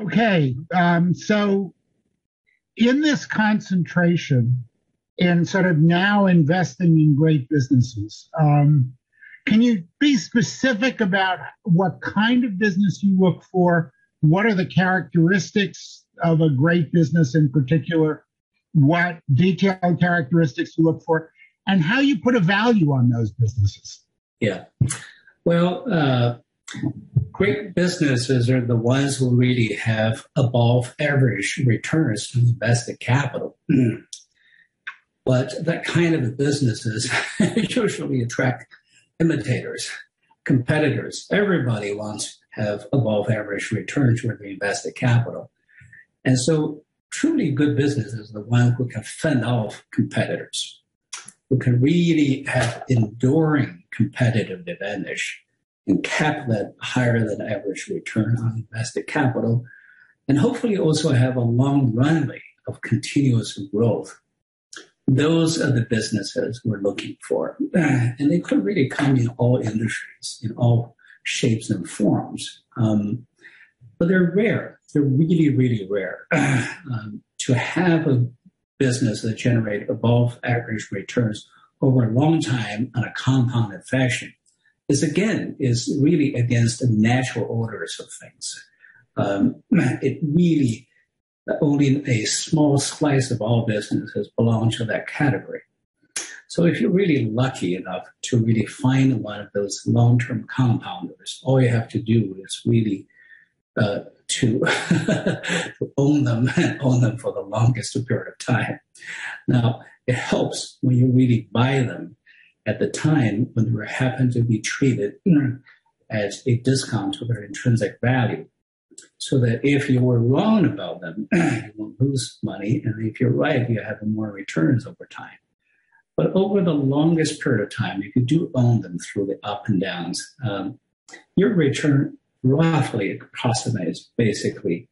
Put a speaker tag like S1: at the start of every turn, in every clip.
S1: Okay, so in this concentration in sort of now investing in great businesses, can you be specific about what kind of business you look for? What are the characteristics of a great business in particular? What detailed characteristics you look for? And how you put a value on those businesses?
S2: Yeah. Well, great businesses are the ones who really have above average returns to invested capital. But that kind of businesses usually attract imitators, competitors. Everybody wants to have above average returns with the invested capital. And so truly good business is the one who can fend off competitors, who can really have enduring competitive advantage and cap that higher than average return on invested capital, and hopefully also have a long runway of continuous growth. Those are the businesses we're looking for. And they could really come in all industries, in all shapes and forms. But they're rare. They're really, really rare. To have a business that generates above average returns over a long time on a compounded fashion is really against the natural orders of things. It really, only a small slice of all businesses belong to that category. So if you're really lucky enough to really find one of those long-term compounders, all you have to do is really to own them and own them for the longest period of time. Now, it helps when you really buy them at the time when they happen to be treated as a discount to their intrinsic value, so that if you were wrong about them, you won't lose money, and if you're right, you have more returns over time. But over the longest period of time, if you do own them through the up and downs, your return roughly approximates basically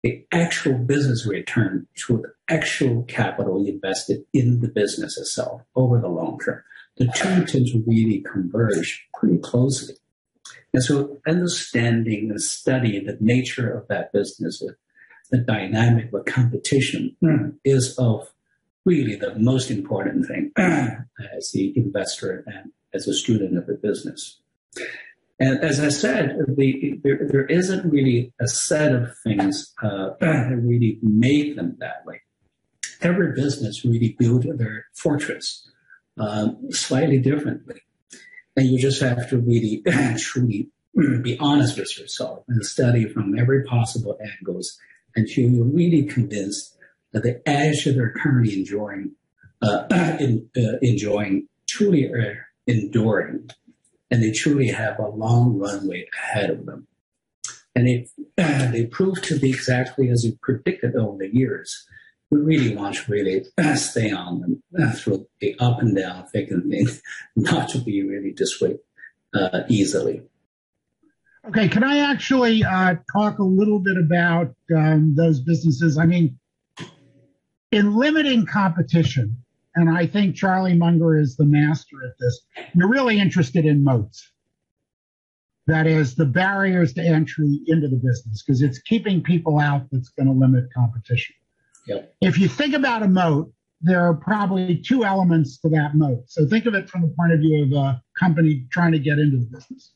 S2: the actual business return to the actual capital invested in the business itself over the long term. The two tend to really converge pretty closely. And so understanding and studying the nature of that business, the dynamic of competition is of really the most important thing as the investor and as a student of the business. And as I said, there isn't really a set of things that really make them that way. Every business really built their fortress slightly differently. And you just have to really truly be honest with yourself and study from every possible angles until you're really convinced that the edge that they're currently enjoying truly are enduring, and they truly have a long runway ahead of them. And if they prove to be exactly as you predicted over the years, we really want to really stay on them through the up and down, thick and thin, not to be really dissuaded easily.
S1: Okay, can I actually talk a little bit about those businesses? I mean, in limiting competition, and I think Charlie Munger is the master at this, you're really interested in moats. That is, the barriers to entry into the business, because it's keeping people out that's going to limit competition.
S2: Yep.
S1: If you think about a moat, there are probably two elements to that moat. So think of it from the point of view of a company trying to get into the business.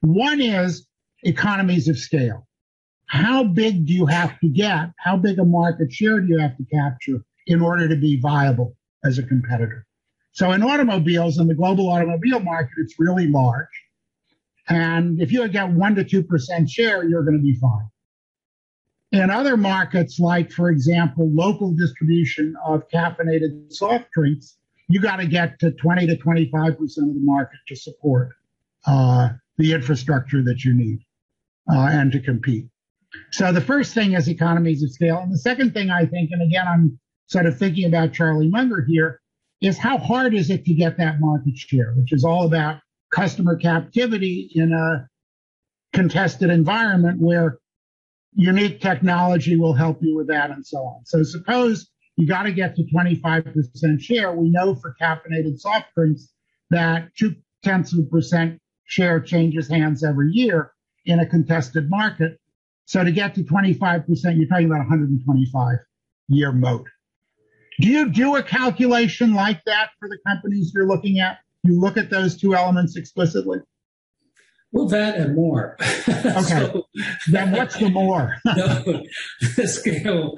S1: One is economies of scale. How big do you have to get? How big a market share do you have to capture in order to be viable as a competitor? So in automobiles, in the global automobile market, it's really large. And if you get 1 to 2% share, you're going to be fine. In other markets, like, for example, local distribution of caffeinated soft drinks, you got to get to 20 to 25% of the market to support the infrastructure that you need and to compete. So the first thing is economies of scale. And the second thing I think, and again, I'm sort of thinking about Charlie Munger here, is how hard is it to get that market share, which is all about customer captivity in a contested environment where unique technology will help you with that and so on. So suppose you got to get to 25% share. We know for caffeinated soft drinks that 0.2% share changes hands every year in a contested market. So to get to 25%, you're talking about 125-year moat. Do you do a calculation like that for the companies you're looking at? You look at those two elements explicitly?
S2: Well, that and more.
S1: Okay. So, then what's the more?
S2: No, the scale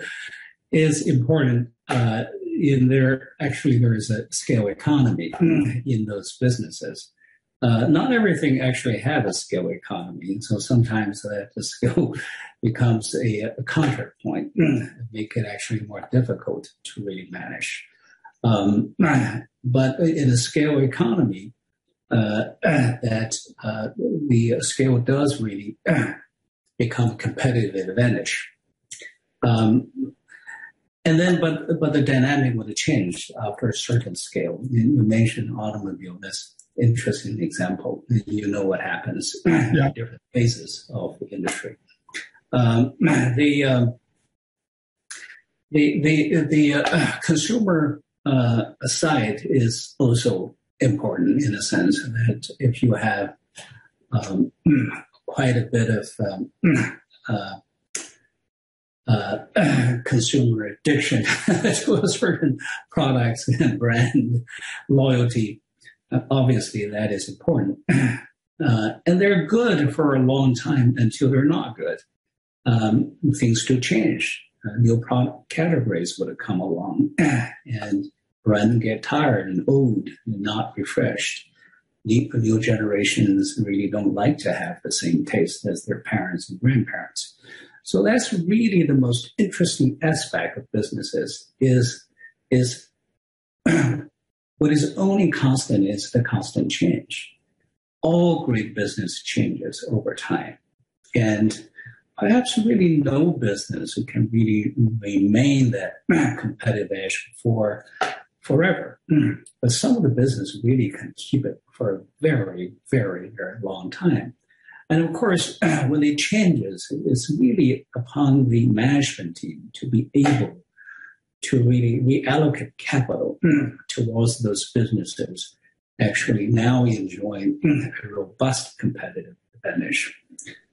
S2: is important. Actually, there is a scale economy in those businesses. Not everything actually has a scale economy, so sometimes the scale becomes a counterpoint, make it actually more difficult to really manage. But in a scale economy, the scale does really become a competitive advantage. And then, but the dynamic would change after a certain scale. You mentioned automobile. That's an interesting example. You know what happens in different phases of the industry. The consumer side is also important in a sense that if you have quite a bit of consumer addiction to a certain products and brand loyalty, obviously that is important. And they're good for a long time until they're not good. Things do change. New product categories would come along and brand get tired and old and not refreshed. New generations really don't like to have the same taste as their parents and grandparents. So that's really the most interesting aspect of businesses is what is only constant is the constant change. All great business changes over time. And perhaps really no business who can really remain that competitive edge for forever. But some of the business really can keep it for a very, very, very long time. And of course, when it changes, it's really upon the management team to be able to really reallocate capital towards those businesses actually now enjoying a robust competitive advantage.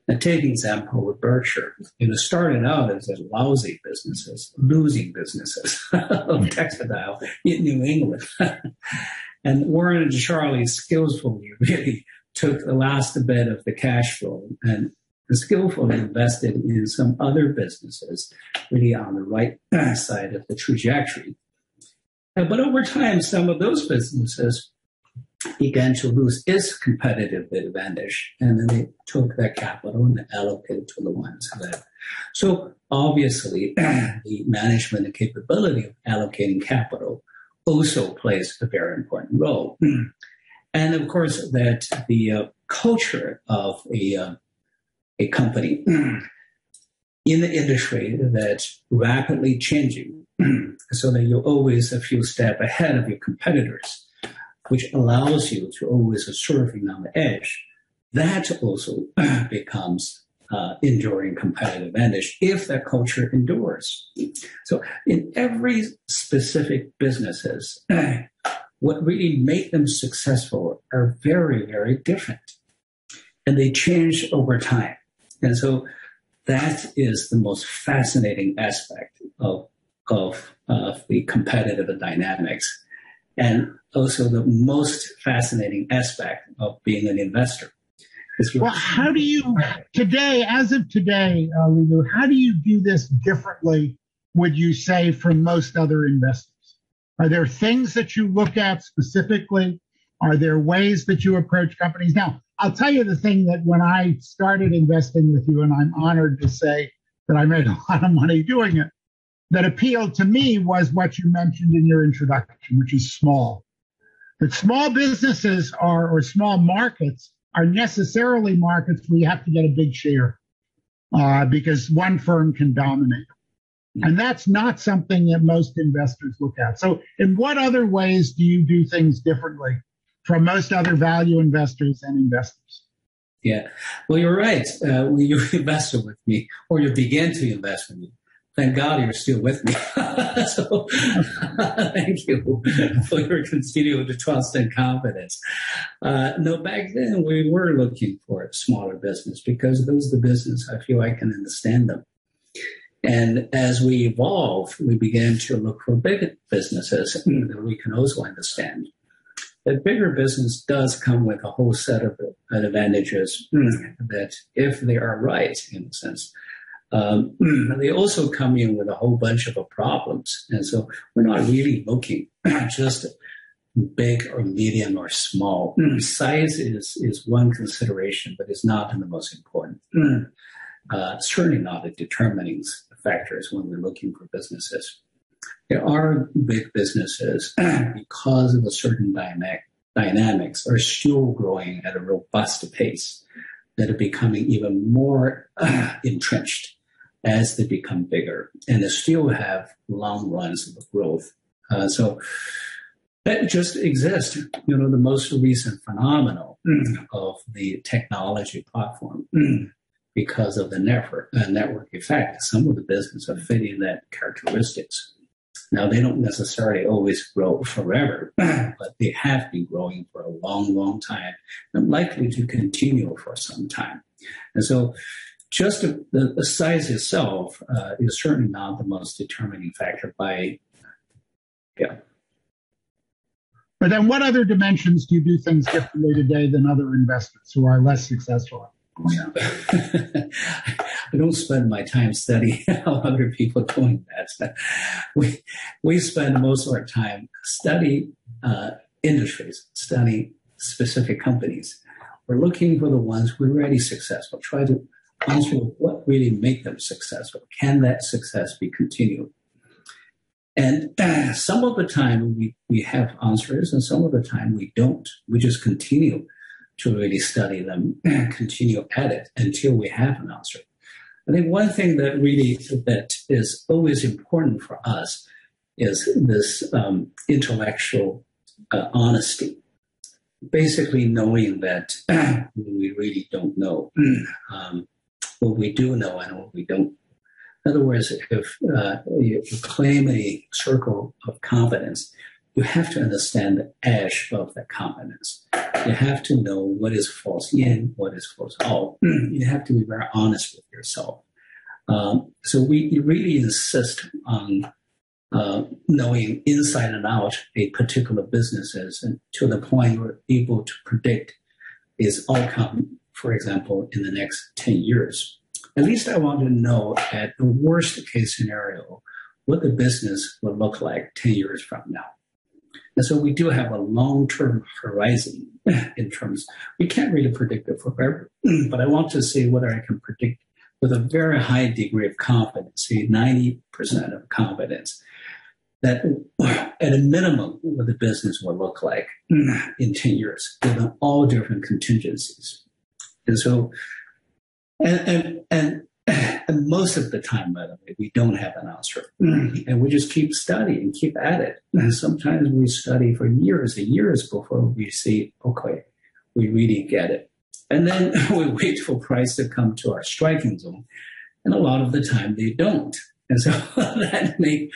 S2: Now, take an example with Berkshire. It started out as a lousy businesses, losing businesses of textile in New England. And Warren and Charlie skillfully really took the last bit of the cash flow and skillfully invested in some other businesses really on the right side of the trajectory. But over time, some of those businesses began to lose its competitive advantage, and then they took that capital and allocated to the ones that. So obviously, the management and capability of allocating capital also plays a very important role. And of course, that the culture of a company in the industry that's rapidly changing, so that you're always a few steps ahead of your competitors, which allows you to always surfing on the edge. That also becomes enduring competitive advantage if that culture endures. So in every specific businesses, what really made them successful are very, very different. And they change over time. And so that is the most fascinating aspect of the competitive dynamics. And also the most fascinating aspect of being an investor.
S1: Well, how do you, today, as of today, Lulu, how do you do this differently, would you say, from most other investors? Are there things that you look at specifically? Are there ways that you approach companies? Now, I'll tell you the thing that when I started investing with you, and I'm honored to say that I made a lot of money doing it, that appealed to me was what you mentioned in your introduction, which is small. That small businesses or small markets are necessarily markets where you have to get a big share because one firm can dominate. And that's not something that most investors look at. So in what other ways do you do things differently from most other value investors and investors?
S2: Yeah, well, you're right. When you invested with me, or you began to invest with me, thank God you're still with me. So thank you for your continued trust and confidence. No, back then we were looking for a smaller business because those are the business I feel I can understand them. And as we evolved, we began to look for big businesses that we can also understand. A bigger business does come with a whole set of advantages that, if they are right, in a sense, they also come in with a whole bunch of problems. And so we're not really looking just big or medium or small. Size is one consideration, but it's not the most important. Certainly not the determining factors when we're looking for businesses. There are big businesses because of a certain dynamics are still growing at a robust pace that are becoming even more entrenched as they become bigger, and they still have long runs of growth. So that just exists. The most recent phenomenon of the technology platform, because of the network effect, some of the businesses are fitting that characteristics. Now, they don't necessarily always grow forever, but they have been growing for a long, long time and likely to continue for some time. And so just the size itself is certainly not the most determining factor But
S1: then what other dimensions do you do things differently today than other investors who are less successful?
S2: I don't spend my time studying how other people are doing that. We spend most of our time studying industries, studying specific companies. We're looking for the ones who are already successful, try to answer what really make them successful. Can that success be continued? And some of the time we have answers, and some of the time we don't. We just continue to really study them and continue at it until we have an answer. I think one thing that is always important for us is this intellectual honesty. Basically knowing that we really don't know what we do know and what we don't. In other words, if you claim a circle of competence, you have to understand the edge of that competence. You have to know what is false in, what is false out. You have to be very honest with yourself. So we really insist on knowing inside and out a particular businesses, and to the point we're able to predict its outcome, for example, in the next 10 years. At least I want to know, at the worst case scenario, what the business will look like 10 years from now. And so we do have a long-term horizon in terms, we can't really predict it forever, but I want to say whether I can predict with a very high degree of confidence, say 90% of confidence, that at a minimum what the business will look like in 10 years, given all different contingencies. And so, and most of the time, by the way, we don't have an answer. And we just keep studying, keep at it. And sometimes we study for years and years before we see, okay, we really get it. And then we wait for price to come to our striking zone. And a lot of the time they don't. And so that makes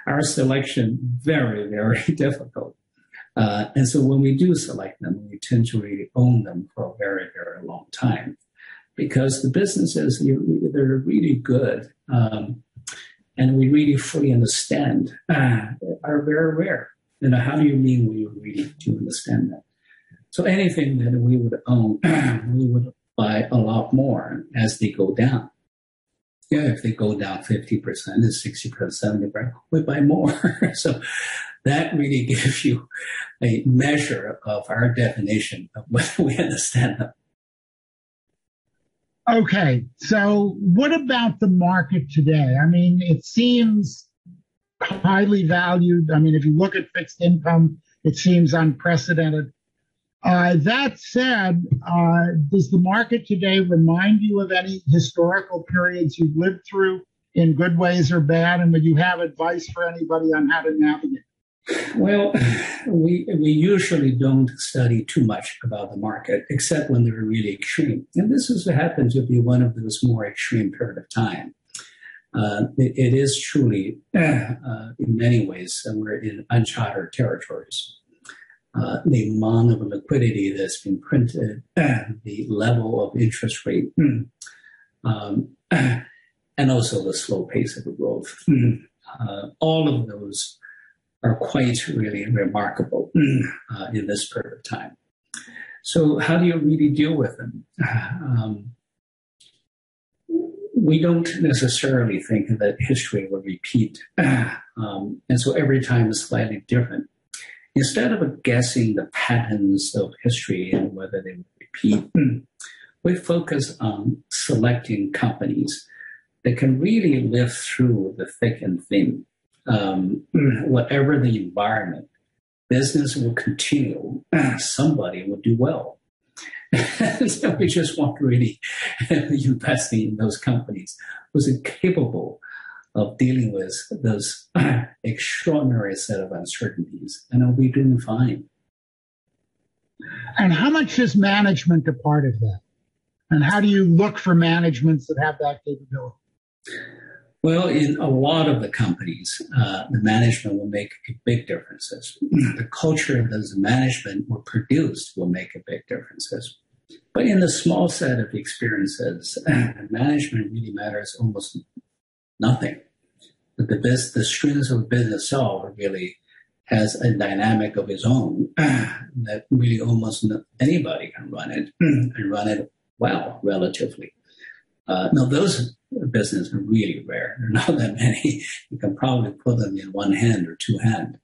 S2: our selection very, very difficult. And so when we do select them, we tend to really own them for a very, very long time. Because the businesses, they're really good, and we really fully understand, are very rare. How do you mean we really do understand that? So anything that we would own, we would buy a lot more as they go down. Yeah, if they go down 50%, 60%, 70%, we buy more. So that really gives you a measure of our definition of whether we understand them.
S1: Okay, so what about the market today? I mean, it seems highly valued. I mean, if you look at fixed income, it seems unprecedented. That said, does the market today remind you of any historical periods you've lived through in good ways or bad? And would you have advice for anybody on how to navigate?
S2: Well, we usually don't study too much about the market, except when they're really extreme. And this happens to be one of those more extreme period of time. It is truly, in many ways, we're in uncharted territories. The amount of liquidity that's been printed, the level of interest rate, and also the slow pace of growth. All of those are quite really remarkable in this period of time. So how do you really deal with them? We don't necessarily think that history will repeat. And so every time is slightly different. Instead of guessing the patterns of history and whether they will repeat, we focus on selecting companies that can really live through the thick and thin. Whatever the environment, business will continue. Somebody will do well. So we just want to really invest in those companies who's capable of dealing with those extraordinary set of uncertainties, and will be doing fine.
S1: And how much is management a part of that? And how do you look for managements that have that capability?
S2: Well, in a lot of the companies, the management will make big differences. The culture that the management will produce will make a big differences. But in the small set of experiences, management really matters almost nothing. The strength of business itself really has a dynamic of its own that really almost anybody can run it and run it well, relatively. Now, those businesses are really rare. There are not that many. You can probably put them in one hand or two hands.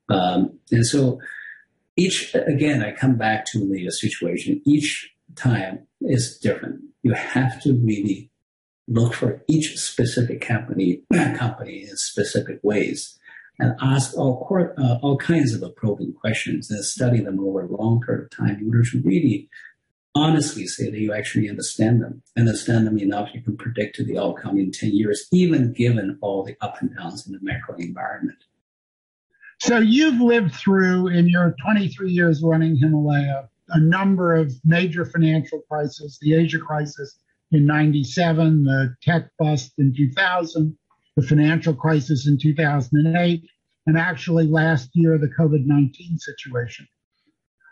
S2: And so again, I come back to the situation. Each time is different. You have to really look for each specific company in specific ways and ask all kinds of probing questions and study them over a long period of time in order to really honestly say that you actually understand them enough you can predict the outcome in 10 years, even given all the up and downs in the macro environment.
S1: So you've lived through, in your 23 years running Himalaya, a number of major financial crises, the Asia crisis in 97, the tech bust in 2000, the financial crisis in 2008, and actually last year, the COVID-19 situation.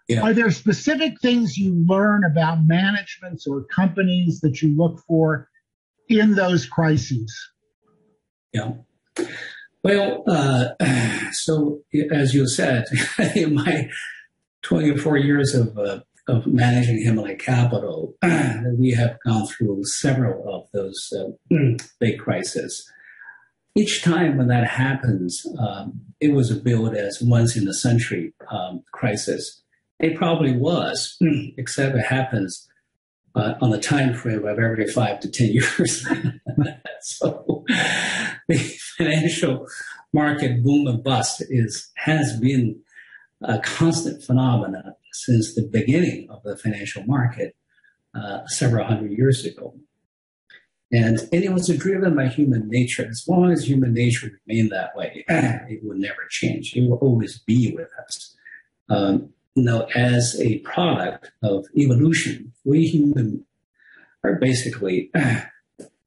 S1: Yeah. Are there specific things you learn about managements or companies that you look for in those crises?
S2: Yeah. Well, so as you said, in my 24 years of managing Himalaya Capital, we have gone through several of those big crises. Each time when that happens, it was billed as once in a century crisis. It probably was, except it happens on a time frame of every 5 to 10 years. So the financial market boom and bust has been a constant phenomenon since the beginning of the financial market several hundred years ago. And it was driven by human nature. As long as human nature remained that way, it will never change. It will always be with us. As a product of evolution, we humans are basically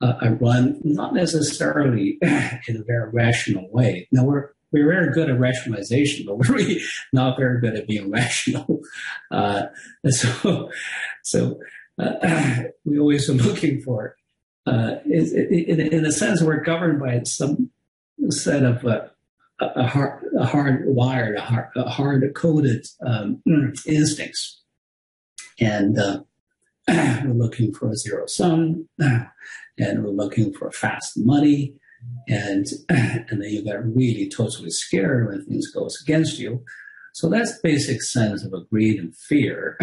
S2: run not necessarily in a very rational way. Now, we're very good at rationalization, but we're really not very good at being rational. So we always are looking for, in a sense, we're governed by some set of hard-wired, hard-coded instincts. And we're looking for a zero sum, and we're looking for fast money, and then you get really totally scared when things goes against you. So that's basic sense of greed and fear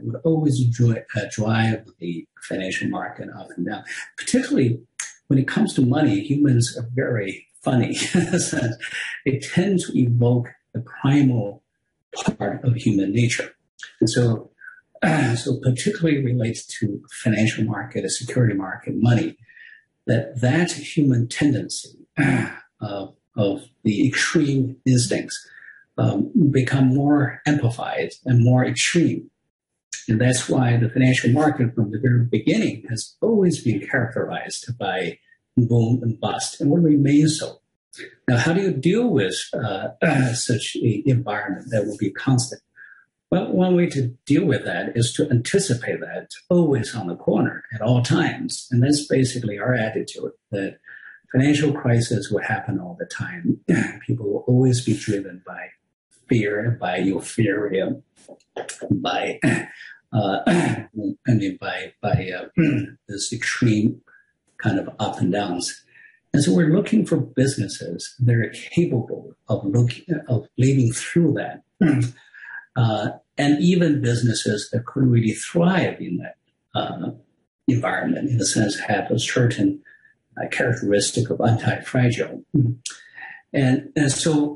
S2: would always drive the financial market up and down. Particularly when it comes to money, humans are very funny in a sense. They tend to evoke the primal part of human nature. And so particularly relates to financial market, a security market, money, that human tendency of the extreme instincts become more amplified and more extreme. And that's why the financial market from the very beginning has always been characterized by boom and bust, and will remain so. Now, how do you deal with such an environment that will be constant? Well, one way to deal with that is to anticipate that always on the corner at all times. And that's basically our attitude, that financial crisis will happen all the time. People will always be driven by fear, by euphoria, by this extreme kind of up and downs. And so we're looking for businesses that are capable of living through that. And even businesses that could really thrive in that environment, in the sense, have a certain characteristic of anti-fragile. And so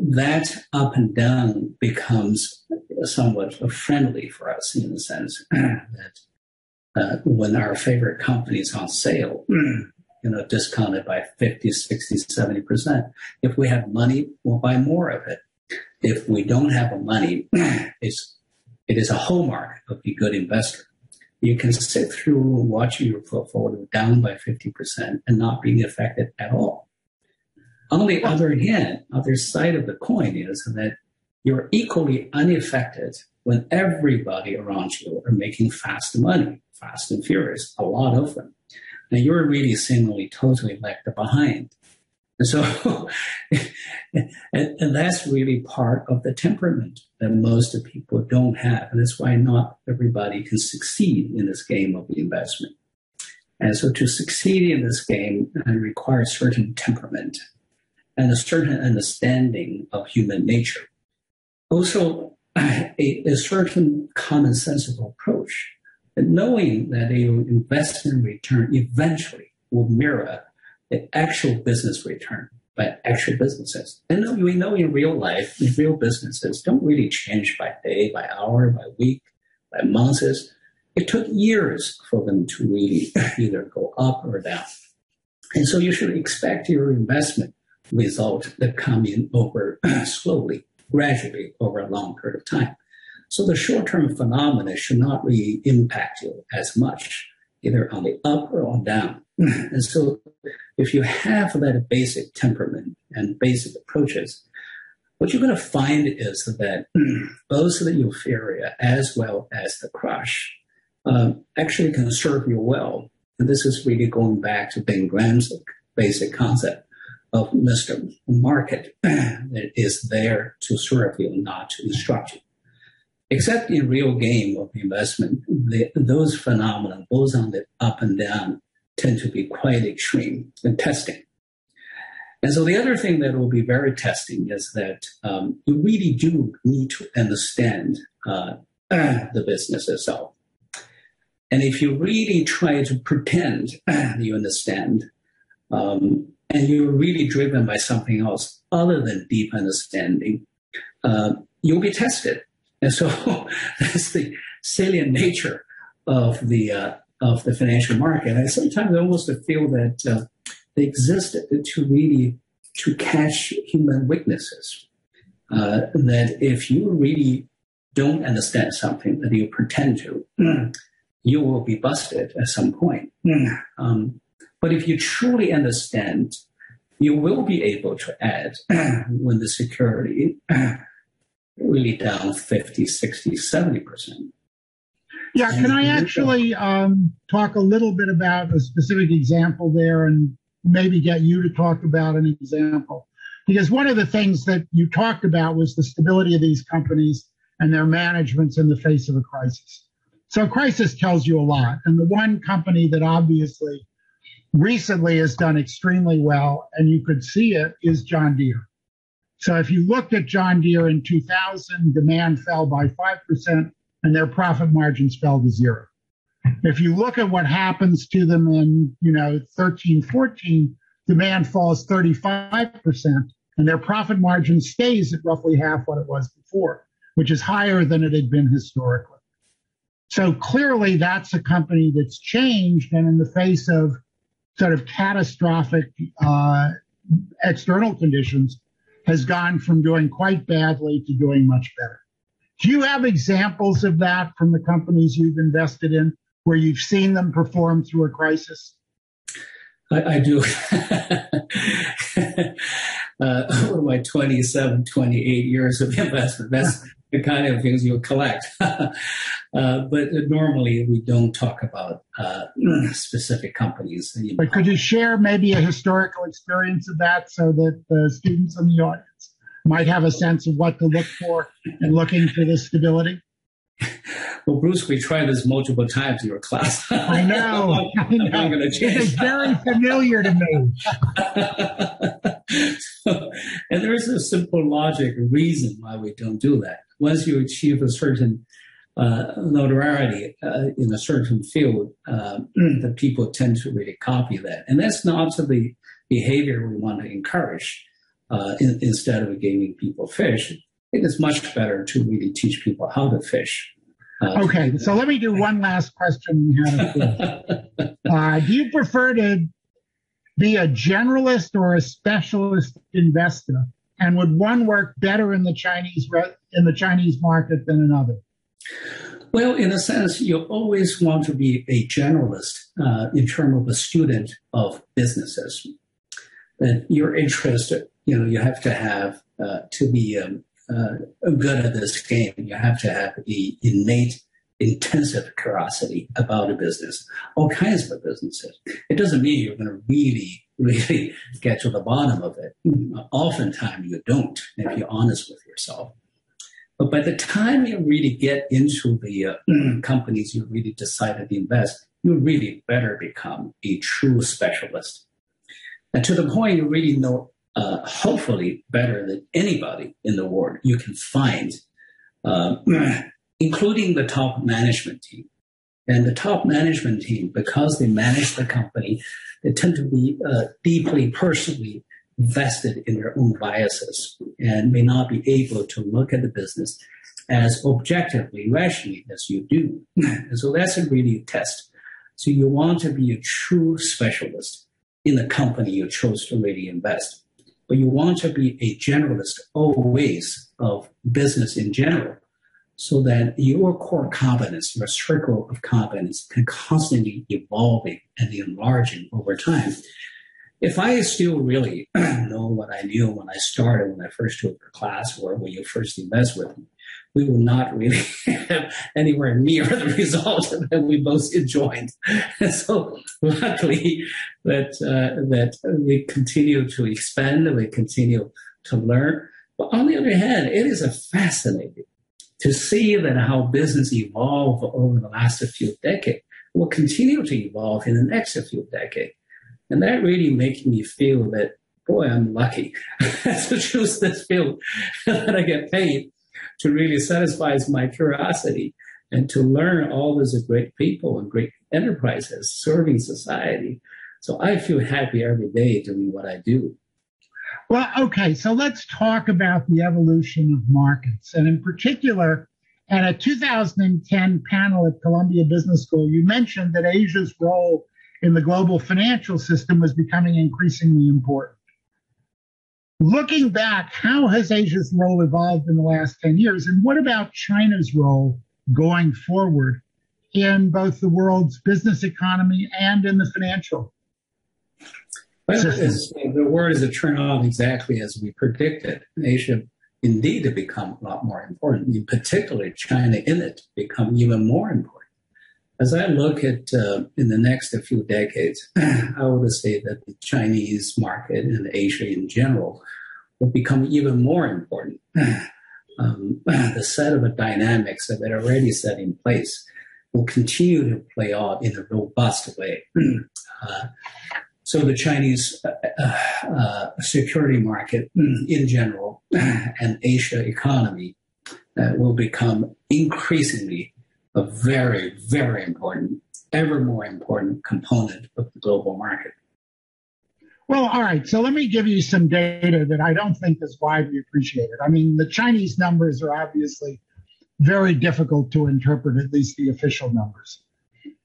S2: that up and down becomes somewhat friendly for us, in the sense that when our favorite company is on sale, discounted by 50, 60, 70%, if we have money, we'll buy more of it. If we don't have money, it is a hallmark of a good investor. You can sit through watching your portfolio down by 50% and not being affected at all. On the other hand, other side of the coin is that you're equally unaffected when everybody around you are making fast money, fast and furious, a lot of them. And you're really seemingly totally left behind. And so, and that's really part of the temperament that most people don't have. And that's why not everybody can succeed in this game of investment. And so to succeed in this game requires certain temperament and a certain understanding of human nature. Also, a certain commonsensical approach, and knowing that an investment return eventually will mirror the actual business return by actual businesses. And we know in real life, in real businesses don't really change by day, by hour, by week, by months. It took years for them to really either go up or down. And so you should expect your investment result to come in over slowly, gradually over a long period of time. So the short-term phenomena should not really impact you as much, either on the up or on down. And so if you have that basic temperament and basic approaches, what you're going to find is that both the euphoria as well as the crush actually can serve you well. And this is really going back to Ben Graham's basic concept of Mr. Market that is there to serve you, not to instruct you. Except in real game of investment, those phenomena, both on the up and down, tend to be quite extreme and testing. And so the other thing that will be very testing is that you really do need to understand the business itself. And if you really try to pretend you understand, and you're really driven by something else other than deep understanding, you'll be tested. And so that's the salient nature of the financial market. I sometimes almost feel that they existed to catch human weaknesses. That if you really don't understand something that you pretend to, you will be busted at some point. But if you truly understand, you will be able to add when the security really down 50, 60, 70%.
S1: Yeah, can I actually talk a little bit about a specific example there and maybe get you to talk about an example? Because one of the things that you talked about was the stability of these companies and their managements in the face of a crisis. So a crisis tells you a lot. And the one company that obviously recently has done extremely well, and you could see it, is John Deere. So if you looked at John Deere in 2000, demand fell by 5% and their profit margins fell to 0. If you look at what happens to them in, 13, 14, demand falls 35% and their profit margin stays at roughly half what it was before, which is higher than it had been historically. So clearly that's a company that's changed, and in the face of sort of catastrophic external conditions, has gone from doing quite badly to doing much better. Do you have examples of that from the companies you've invested in where you've seen them perform through a crisis?
S2: I do. Over my 27, 28 years of investment, that's the kind of things you'll collect. But normally we don't talk about specific companies.
S1: But could you share maybe a historical experience of that so that the students in the audience might have a sense of what to look for in looking for this stability?
S2: Well, Bruce, we tried this multiple times in your class.
S1: I know. I'm not going to change. It's very familiar to me.
S2: And there is a simple logic reason why we don't do that. Once you achieve a certain notoriety in a certain field, the people tend to really copy that. And that's not the behavior we want to encourage. Instead of giving people fish, it is much better to really teach people how to fish.
S1: Okay, so let me do one last question. Do you prefer to be a generalist or a specialist investor? And would one work better in the Chinese market than another?
S2: Well, in a sense, you always want to be a generalist in terms of a student of businesses. That your interest, you have to have to be good at this game. You have to have the innate, intensive curiosity about a business, all kinds of businesses. It doesn't mean you're going to really, really get to the bottom of it. Oftentimes you don't, if you're honest with yourself. But by the time you really get into the companies you really decided to invest, you really better become a true specialist. And to the point you really know, hopefully better than anybody in the world you can find, including the top management team. And the top management team, because they manage the company, they tend to be deeply personally vested in their own biases and may not be able to look at the business as objectively, rationally as you do. And so that's a really test. So you want to be a true specialist in the company you chose to really invest. But you want to be a generalist always of business in general, so that your core competence, your circle of competence can constantly evolving and enlarging over time. If I still really know what I knew when I first took the class or when you first invest with me, we will not really have anywhere near the result that we both enjoyed. And so luckily that we continue to expand, we continue to learn. But on the other hand, it is fascinating to see that how business evolved over the last few decades will continue to evolve in the next few decades. And that really makes me feel that, boy, I'm lucky to choose this field that I get paid to really satisfy my curiosity and to learn all those great people and great enterprises serving society. So I feel happy every day doing what I do.
S1: Well, okay, so let's talk about the evolution of markets. And in particular, at a 2010 panel at Columbia Business School, you mentioned that Asia's role in the global financial system was becoming increasingly important. Looking back, how has Asia's role evolved in the last 10 years? And what about China's role going forward in both the world's business economy and in the financial system?
S2: The world has turned out exactly as we predicted. Asia indeed to become a lot more important, in particular China in it become even more important. As I look at in the next few decades, I would say that the Chinese market and Asia in general will become even more important. The set of dynamics that are already set in place will continue to play out in a robust way. So the Chinese security market in general and Asia economy will become increasingly a very, very important, ever more important component of the global market.
S1: Well, all right. So let me give you some data that I don't think is widely appreciated. I mean, the Chinese numbers are obviously very difficult to interpret, at least the official numbers.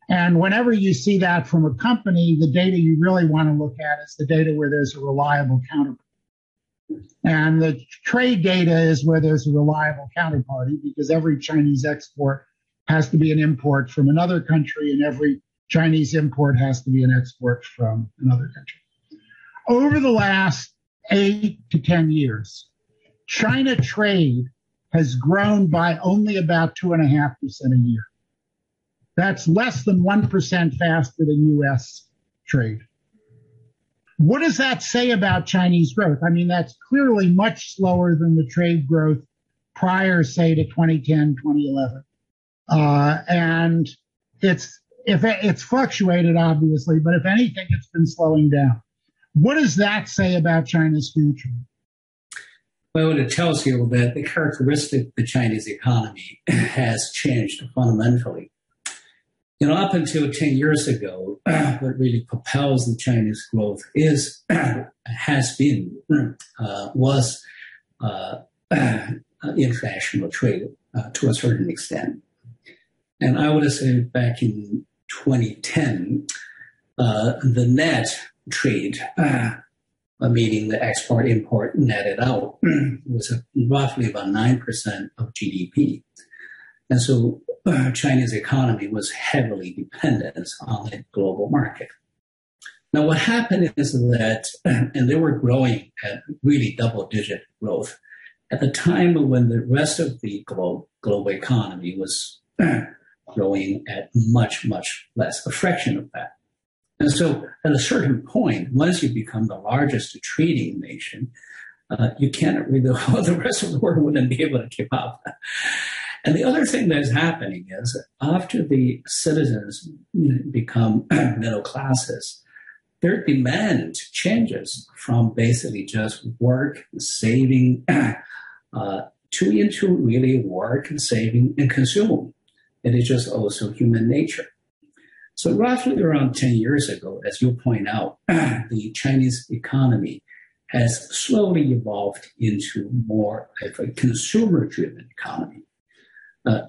S1: And whenever you see that from a company, the data you really want to look at is the data where there's a reliable counterpart. And the trade data is where there's a reliable counterparty, because every Chinese export has to be an import from another country, and every Chinese import has to be an export from another country. Over the last 8 to 10 years, China trade has grown by only about 2.5% a year. That's less than 1% faster than U.S. trade. What does that say about Chinese growth? I mean, that's clearly much slower than the trade growth prior, say, to 2010, 2011. And it's fluctuated, obviously, but if anything, it's been slowing down. What does that say about China's future?
S2: Well, it tells you that the characteristic of the Chinese economy has changed fundamentally. You know, up until 10 years ago, what really propels the Chinese growth was international trade to a certain extent. And I would say back in 2010, the net trade, meaning the export-import netted out, was roughly about 9% of GDP. And so Chinese economy was heavily dependent on the global market. Now, what happened is that, and they were growing at really double-digit growth at the time when the rest of the global economy was growing at much, much less, a fraction of that. And so at a certain point, once you become the largest trading nation, you can't really, the rest of the world wouldn't be able to keep up. And the other thing that's happening is after the citizens become middle classes, their demand changes from basically just work, saving, into really work, saving, and consume. It is just also human nature. So roughly around 10 years ago, as you point out, the Chinese economy has slowly evolved into more of a consumer-driven economy.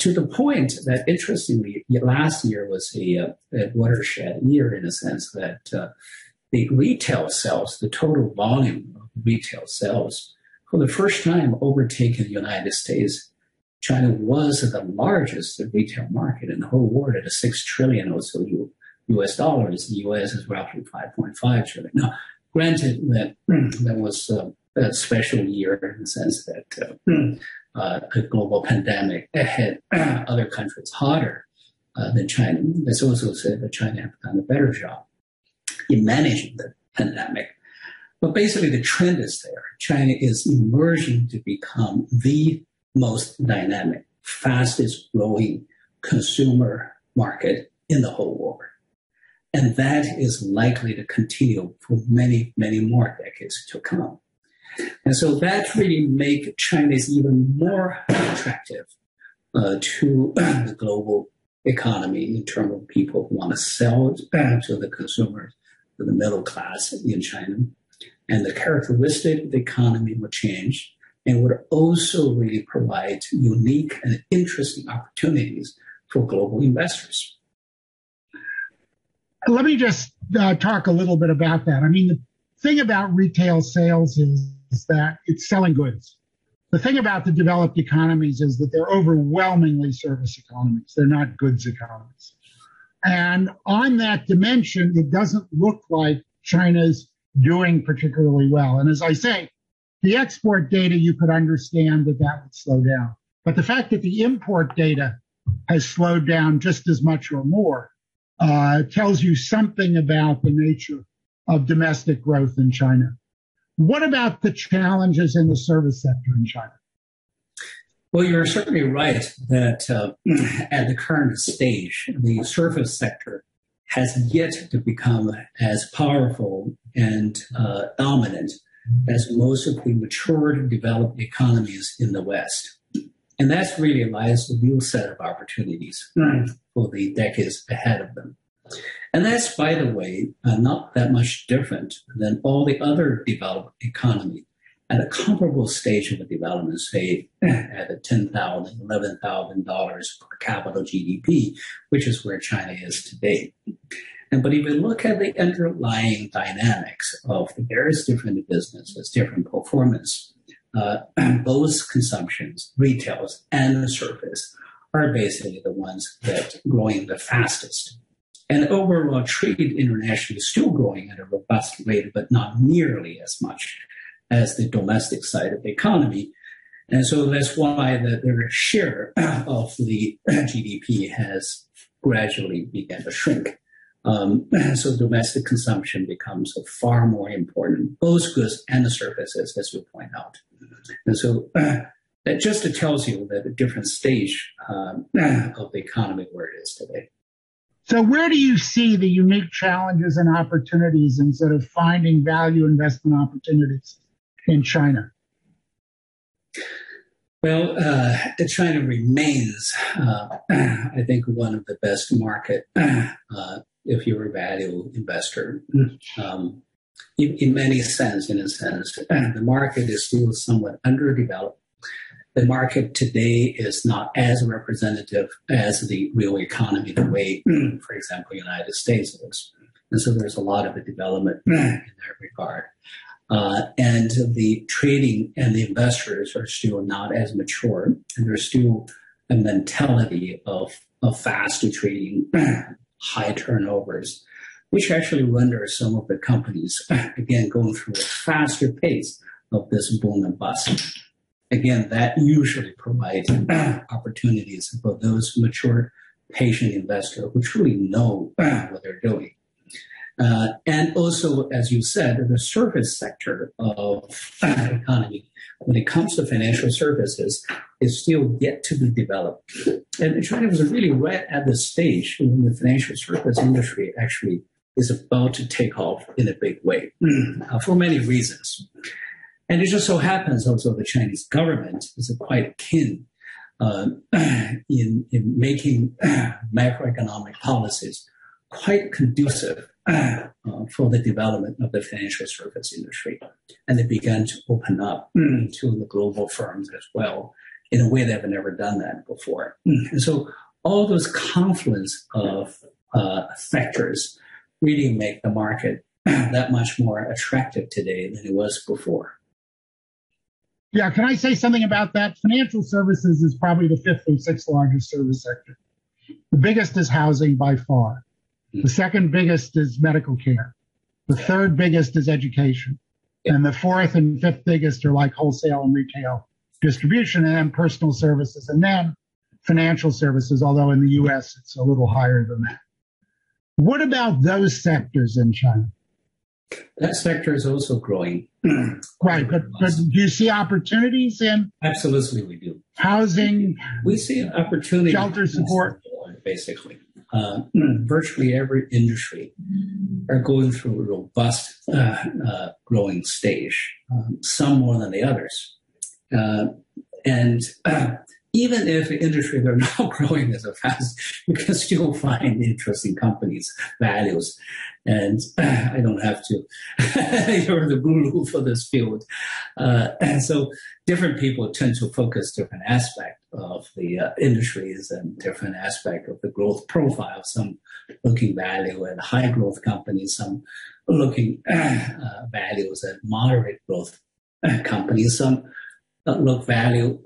S2: To the point that, interestingly, last year was a watershed year in a sense that the retail sales, the total volume of retail sales, for the first time overtaken the United States. China was the largest retail market in the whole world at $6 trillion or so U.S. dollars. The U.S. is roughly $5.5 trillion. Now, granted that that was a special year in the sense that a global pandemic hit other countries harder than China. It's also said that China has done a better job in managing the pandemic. But basically, the trend is there. China is emerging to become the most dynamic, fastest growing consumer market in the whole world. And that is likely to continue for many, many more decades to come. And so that really makes China even more attractive to the global economy in terms of people who want to sell to the consumers, to the middle class in China. And the characteristic of the economy will change and would also really provide unique and interesting opportunities for global investors.
S1: Let me just talk a little bit about that. I mean, the thing about retail sales is that it's selling goods. The thing about the developed economies is that they're overwhelmingly service economies. They're not goods economies. And on that dimension, it doesn't look like China's doing particularly well. And as I say, the export data, you could understand that would slow down. But the fact that the import data has slowed down just as much or more tells you something about the nature of domestic growth in China. What about the challenges in the service sector in China?
S2: Well, you're certainly right that at the current stage, the service sector has yet to become as powerful and dominant as most of the mature developed economies in the West. And that's really lies a new set of opportunities for the decades ahead of them. And that's, by the way, not that much different than all the other developed economies at a comparable stage of the development, say at a $10,000, $11,000 per capita GDP, which is where China is today. But if you look at the underlying dynamics of the various different businesses, different performance, both consumptions, retails, and service are basically the ones that are growing the fastest. And overall trade internationally is still growing at a robust rate, but not nearly as much as the domestic side of the economy. And so that's why their share of the GDP has gradually begun to shrink. So domestic consumption becomes far more important, both goods and the services, as you point out. And so that just tells you that a different stage of the economy where it is today.
S1: So where do you see the unique challenges and opportunities in sort of finding value investment opportunities in China?
S2: Well, China remains, I think, one of the best market if you're a value investor. In a sense, the market is still somewhat underdeveloped. The market today is not as representative as the real economy the way, for example, the United States is. And so there's a lot of development in that regard. And the trading and the investors are still not as mature, and there's still a mentality of fast trading, high turnovers, which actually renders some of the companies, again, going through a faster pace of this boom and bust. Again, that usually provides opportunities for those mature, patient investors who truly know what they're doing. And also, as you said, the service sector of the economy, when it comes to financial services, is still yet to be developed. And China was really right at the stage when the financial service industry actually is about to take off in a big way for many reasons. And it just so happens also the Chinese government is quite keen in making macroeconomic policies quite conducive for the development of the financial service industry. And they began to open up to the global firms as well in a way they've never done that before. And so all those confluence of factors really make the market that much more attractive today than it was before.
S1: Yeah, can I say something about that? Financial services is probably the fifth or sixth largest service sector. The biggest is housing by far. The second biggest is medical care. The third biggest is education. And the fourth and fifth biggest are like wholesale and retail distribution, and then personal services, and then financial services, although in the U.S. it's a little higher than that. What about those sectors in China?
S2: That sector is also growing.
S1: Right, but do you see opportunities in?
S2: Absolutely, we do.
S1: Housing?
S2: We see opportunity.
S1: Shelter support?
S2: Basically. Virtually every industry are going through a robust growing stage, some more than the others. And even if the industries are not growing as fast, you can still find interesting companies, values. And I don't have to, you're the guru for this field. And so different people tend to focus different aspects of the industries and different aspect of the growth profile. Some looking value at high growth companies, some looking values at moderate growth companies, some look value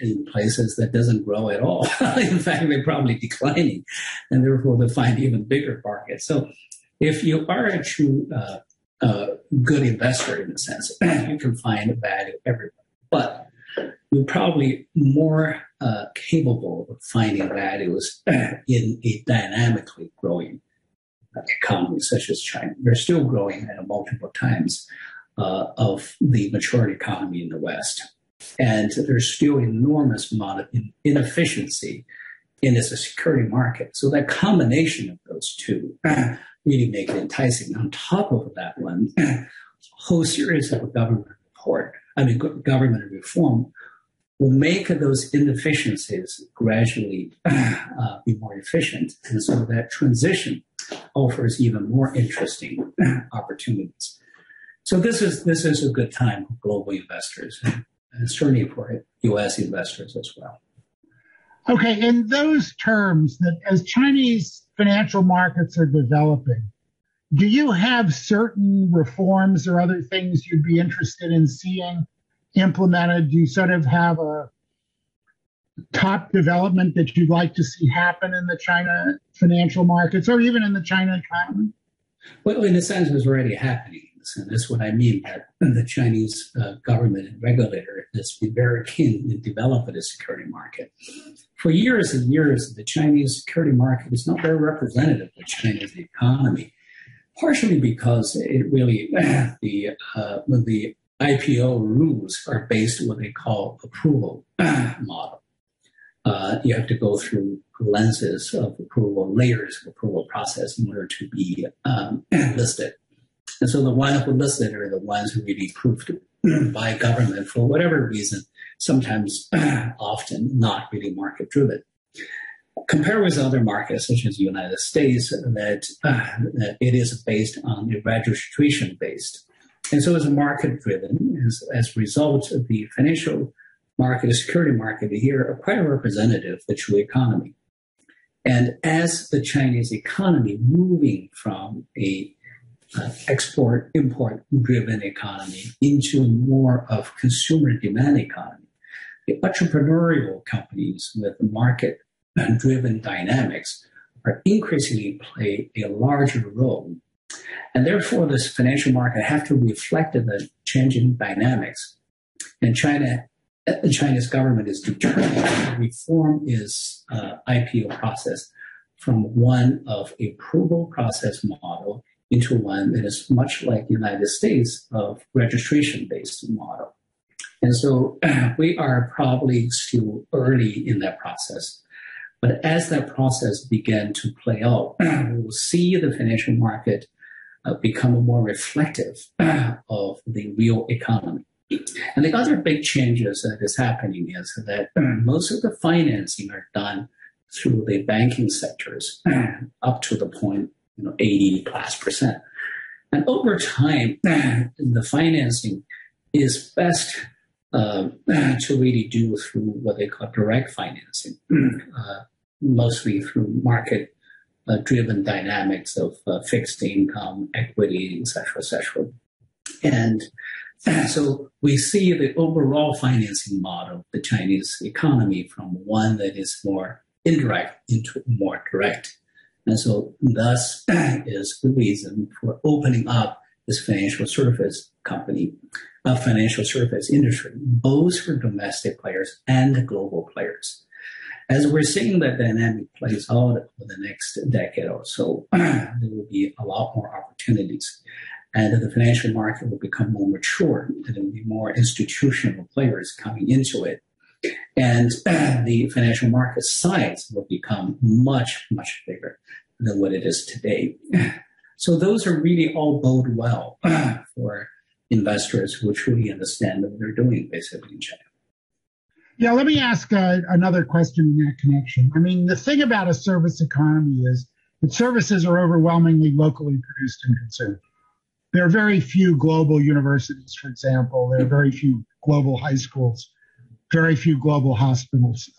S2: in places that doesn't grow at all. In fact, they're probably declining, and therefore they find even bigger markets. So if you are a true good investor in a sense, you can find value everywhere. But you're probably more capable of finding values in a dynamically growing economy such as China. They're still growing at multiple times of the mature economy in the West. And there's still enormous amount of inefficiency in its security market. So that combination of those two really make it enticing. On top of that one, a whole series of government reform will make those inefficiencies gradually be more efficient. And so that transition offers even more interesting opportunities. So this is a good time for global investors, and certainly for U.S. investors as well.
S1: Okay, in those terms, that as Chinese financial markets are developing, do you have certain reforms or other things you'd be interested in seeing implemented? Do you sort of have top development that you'd like to see happen in the China financial markets or even in the China economy?
S2: Well, in a sense, it's already happening. And that's what I mean, that the Chinese government and regulator has been very keen to develop the security market. For years and years, the Chinese security market is not very representative of China's economy, partially because it really, the IPO rules are based on what they call approval model. You have to go through lenses of approval, layers of approval process in order to be listed. And so the ones who listed are the ones who really approved by government for whatever reason, sometimes often not really market driven. Compare with other markets such as the United States that it is based on the registration based. And so it's market driven. As a result of the financial market, the security market here are quite representative of the true economy. And as the Chinese economy moving from a export-import-driven economy into more of consumer demand economy, the entrepreneurial companies with market-driven dynamics are increasingly play a larger role. And therefore, this financial market have to reflect the changing dynamics. And the Chinese government is determined to reform its IPO process from one of approval process model into one that is much like the United States of registration-based model. And so we are probably still early in that process. But as that process began to play out, we will see the financial market become more reflective of the real economy. And the other big changes that is happening is that most of the financing are done through the banking sectors up to the point 80+%. And over time, the financing is best to really do through what they call direct financing, mostly through market-driven dynamics of fixed income, equity, et cetera, And so we see the overall financing model of the Chinese economy from one that is more indirect into more direct. And so thus is the reason for opening up this financial service financial service industry, both for domestic players and global players. As we're seeing that dynamic plays out over the next decade or so, there will be a lot more opportunities. And the financial market will become more mature, and there will be more institutional players coming into it. And the financial market size will become much, much bigger than what it is today. So those are really all bode well for investors who truly understand what they're doing basically in China.
S1: Yeah, let me ask another question in that connection. I mean, the thing about a service economy is that services are overwhelmingly locally produced and consumed. There are very few global universities, for example. There are very few global high schools, very few global hospitals.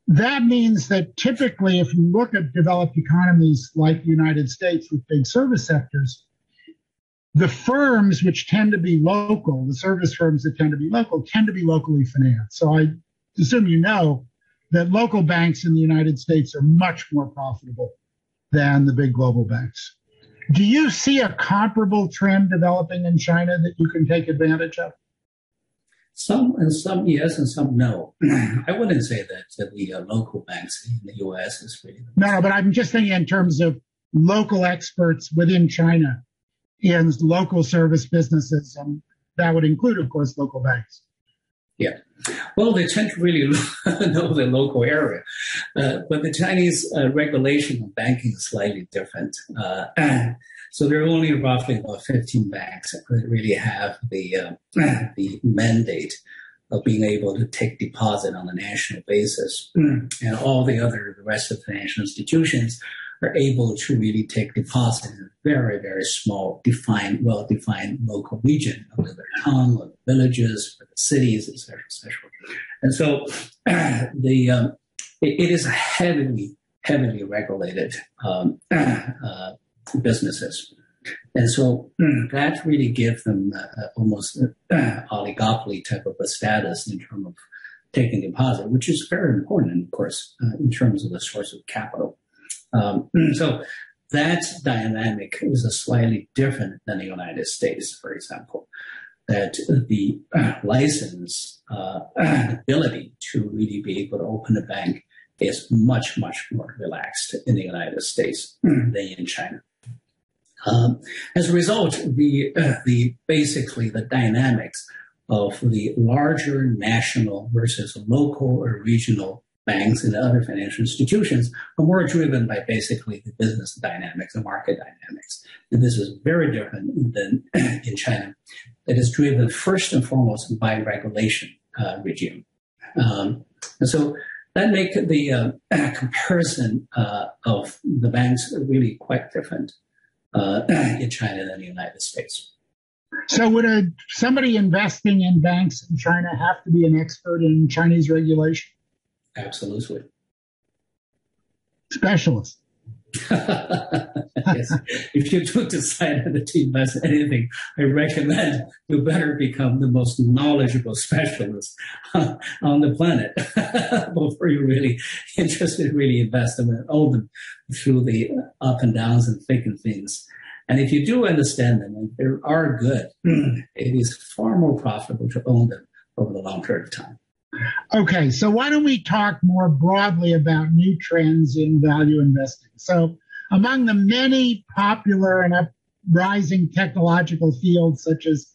S1: That means that typically, if you look at developed economies like the United States with big service sectors, the firms which tend to be local, the service firms that tend to be locally financed. So I assume you know that local banks in the United States are much more profitable than the big global banks. Do you see a comparable trend developing in China that you can take advantage of?
S2: Some yes and some no. I wouldn't say that the local banks in the U.S. is really...
S1: No, but I'm just thinking in terms of local experts within China in local service businesses, and that would include, of course, local banks.
S2: Yeah. Well, they tend to really know the local area. But the Chinese regulation of banking is slightly different. So there are only roughly about 15 banks that really have the mandate of being able to take deposit on a national basis. And all the rest of the financial institutions are able to really take deposit in a very, very small, well-defined local region of their town, or the villages, or the cities, et cetera, et cetera. And so it is a heavily regulated businesses. And so that really gives them almost oligopoly type of a status in terms of taking deposit, which is very important, of course, in terms of the source of capital. So that dynamic is slightly different than the United States, for example, that the license ability to really be able to open a bank is much, much more relaxed in the United States than in China. As a result, basically the dynamics of the larger national versus local or regional banks and other financial institutions are more driven by basically the business dynamics, the market dynamics. And this is very different than in China. It is driven first and foremost by regulation regime. And so that makes the comparison of the banks really quite different in China than the United States.
S1: So would somebody investing in banks in China have to be an expert in Chinese regulation?
S2: Absolutely.
S1: Specialist.
S2: Yes. If you do decide to invest in anything, I recommend you better become the most knowledgeable specialist on the planet before you're really interested in really investing and own them through the up and downs and thick and thins. And if you do understand them, and they are good, it is far more profitable to own them over the long period of time.
S1: Okay, so why don't we talk more broadly about new trends in value investing? So among the many popular and uprising technological fields such as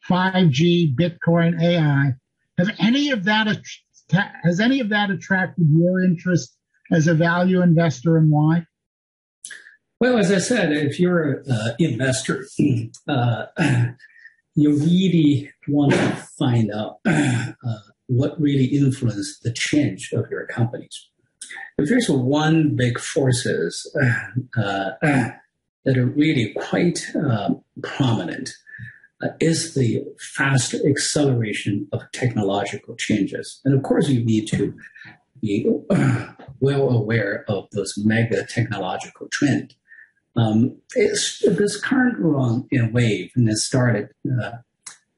S1: 5G, Bitcoin, AI, has any of that attracted your interest as a value investor, and why?
S2: Well, as I said, if you're an investor, you really want to find out what really influenced the change of your companies. If there's one big forces that are really quite prominent, is the fast acceleration of technological changes. And of course, you need to be well aware of those mega technological trends. It's this current wave, and it started,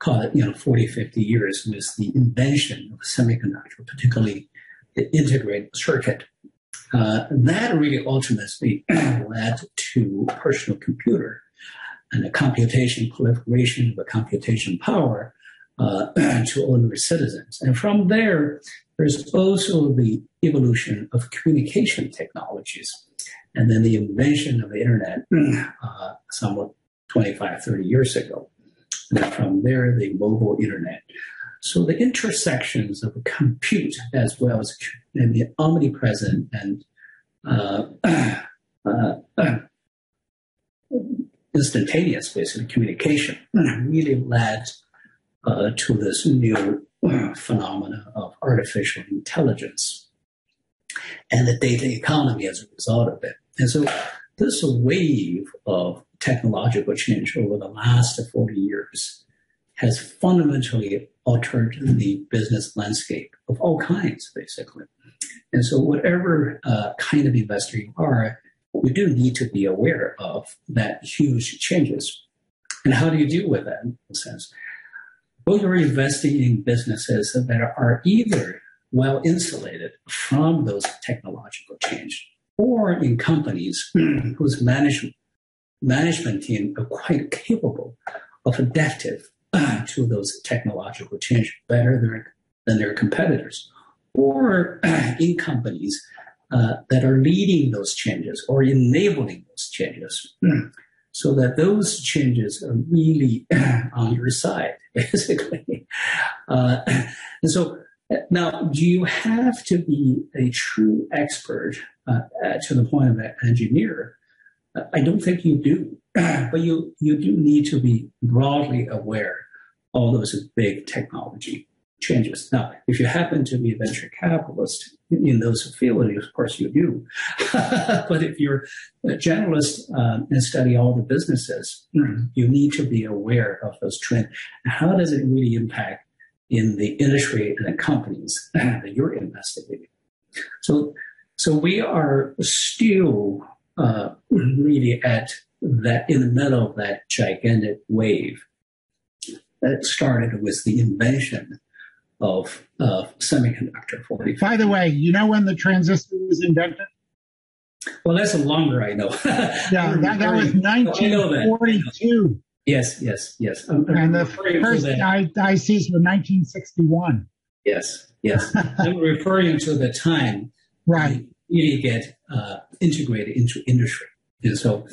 S2: call it, 40, 50 years with the invention of semiconductor, particularly the integrated circuit. That really ultimately led to personal computer and the computation proliferation of the computation power to ordinary citizens. And from there, there's also the evolution of communication technologies. And then the invention of the internet somewhat 25, 30 years ago. And then from there, the mobile internet. So the intersections of compute as well as the omnipresent and instantaneous, basically, communication really led to this new phenomena of artificial intelligence and the data economy as a result of it. And so this wave of technological change over the last 40 years has fundamentally altered the business landscape of all kinds, basically. And so whatever kind of investor you are, we do need to be aware of that huge changes. And how do you deal with that in a sense? Well, you're investing in businesses that are either well insulated from those technological change, or in companies whose management team are quite capable of adaptive to those technological changes better than their competitors, or in companies that are leading those changes or enabling those changes, so that those changes are really on your side, basically. And so now, do you have to be a true expert to the point of an engineer? I don't think you do, but you do need to be broadly aware of all those big technology changes. Now, if you happen to be a venture capitalist in those fields, of course you do. But if you're a generalist and study all the businesses, you need to be aware of those trends. How does it really impact in the industry and the companies that you're investing in? So we are still really at that, in the middle of that gigantic wave that started with the invention semiconductor for it.
S1: By the way, you know when the transistor was invented?
S2: Well, that's longer, I know.
S1: Yeah, that was 1942.
S2: Yes.
S1: And the first ICs were 1961.
S2: Yes. I'm referring to the time
S1: right.
S2: you get integrated into industry. And so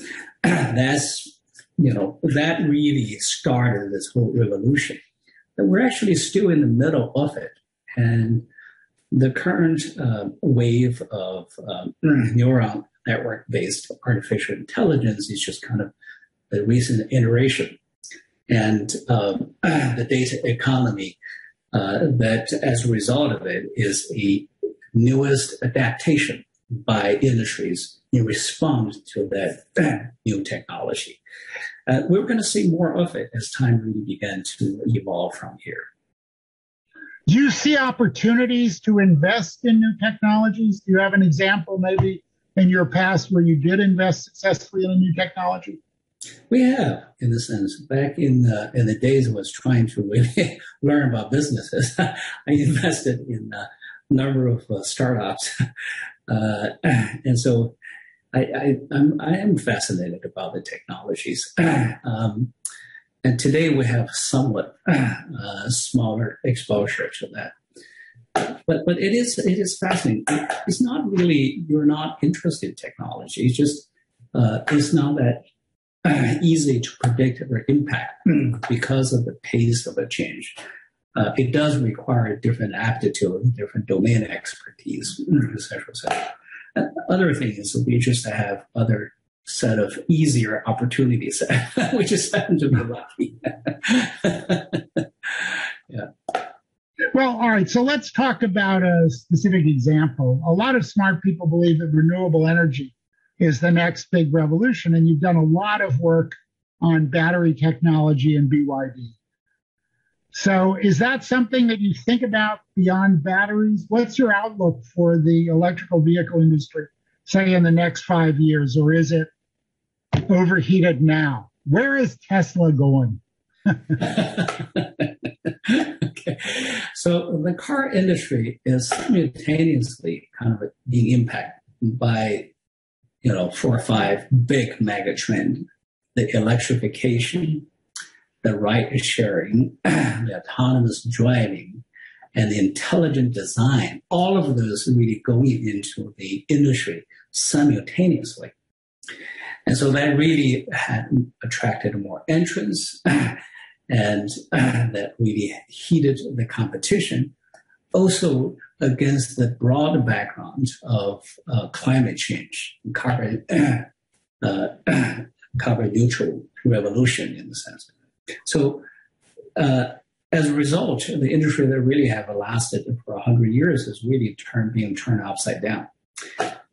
S2: that's, that really started this whole revolution. But we're actually still in the middle of it. And the current wave of neural network-based artificial intelligence is just kind of the recent iteration. And the data economy, that as a result of it is a newest adaptation by industries in response to that new technology. We're going to see more of it as time really began to evolve from here.
S1: Do you see opportunities to invest in new technologies? Do you have an example maybe in your past where you did invest successfully in a new technology?
S2: We have, in a sense. Back in the days I was trying to really learn about businesses, I invested in a number of startups. And so I am fascinated about the technologies. And today we have somewhat smaller exposure to that. But it is fascinating. It's not really, you're not interested in technology. It's just, it's not that easy to predict or impact because of the pace of a change. It does require different aptitude, different domain expertise, et cetera, et cetera. And other thing is we just have other set of easier opportunities. We just happen to be lucky. Yeah.
S1: Well, all right. So let's talk about a specific example. A lot of smart people believe that renewable energy is the next big revolution, and you've done a lot of work on battery technology and BYD. So is that something that you think about beyond batteries? What's your outlook for the electrical vehicle industry, say in the next 5 years, or is it overheated now? Where is Tesla going?
S2: Okay. So the car industry is simultaneously kind of being impacted by 4 or 5 big mega trends: the electrification, the ride sharing, the autonomous driving, and the intelligent design. All of those really going into the industry simultaneously. And so that really had attracted more entrants and that really heated the competition. Also against the broad background of climate change, carbon neutral revolution in the sense. So as a result, the industry that really have lasted for 100 years is really being turned upside down.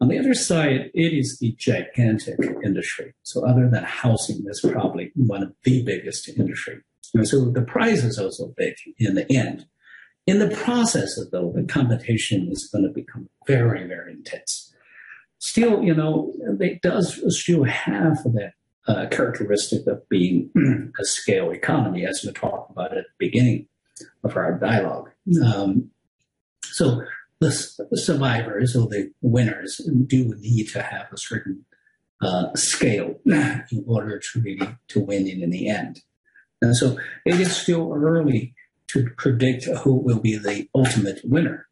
S2: On the other side, it is the gigantic industry. So other than housing, that's probably one of the biggest industry. And so the price is also big in the end. In the process, though, the competition is going to become very, very intense. Still, it does still have that characteristic of being a scale economy, as we talked about at the beginning of our dialogue. So the survivors or the winners do need to have a certain scale in order to really to win in the end. And so it is still early to predict who will be the ultimate winner,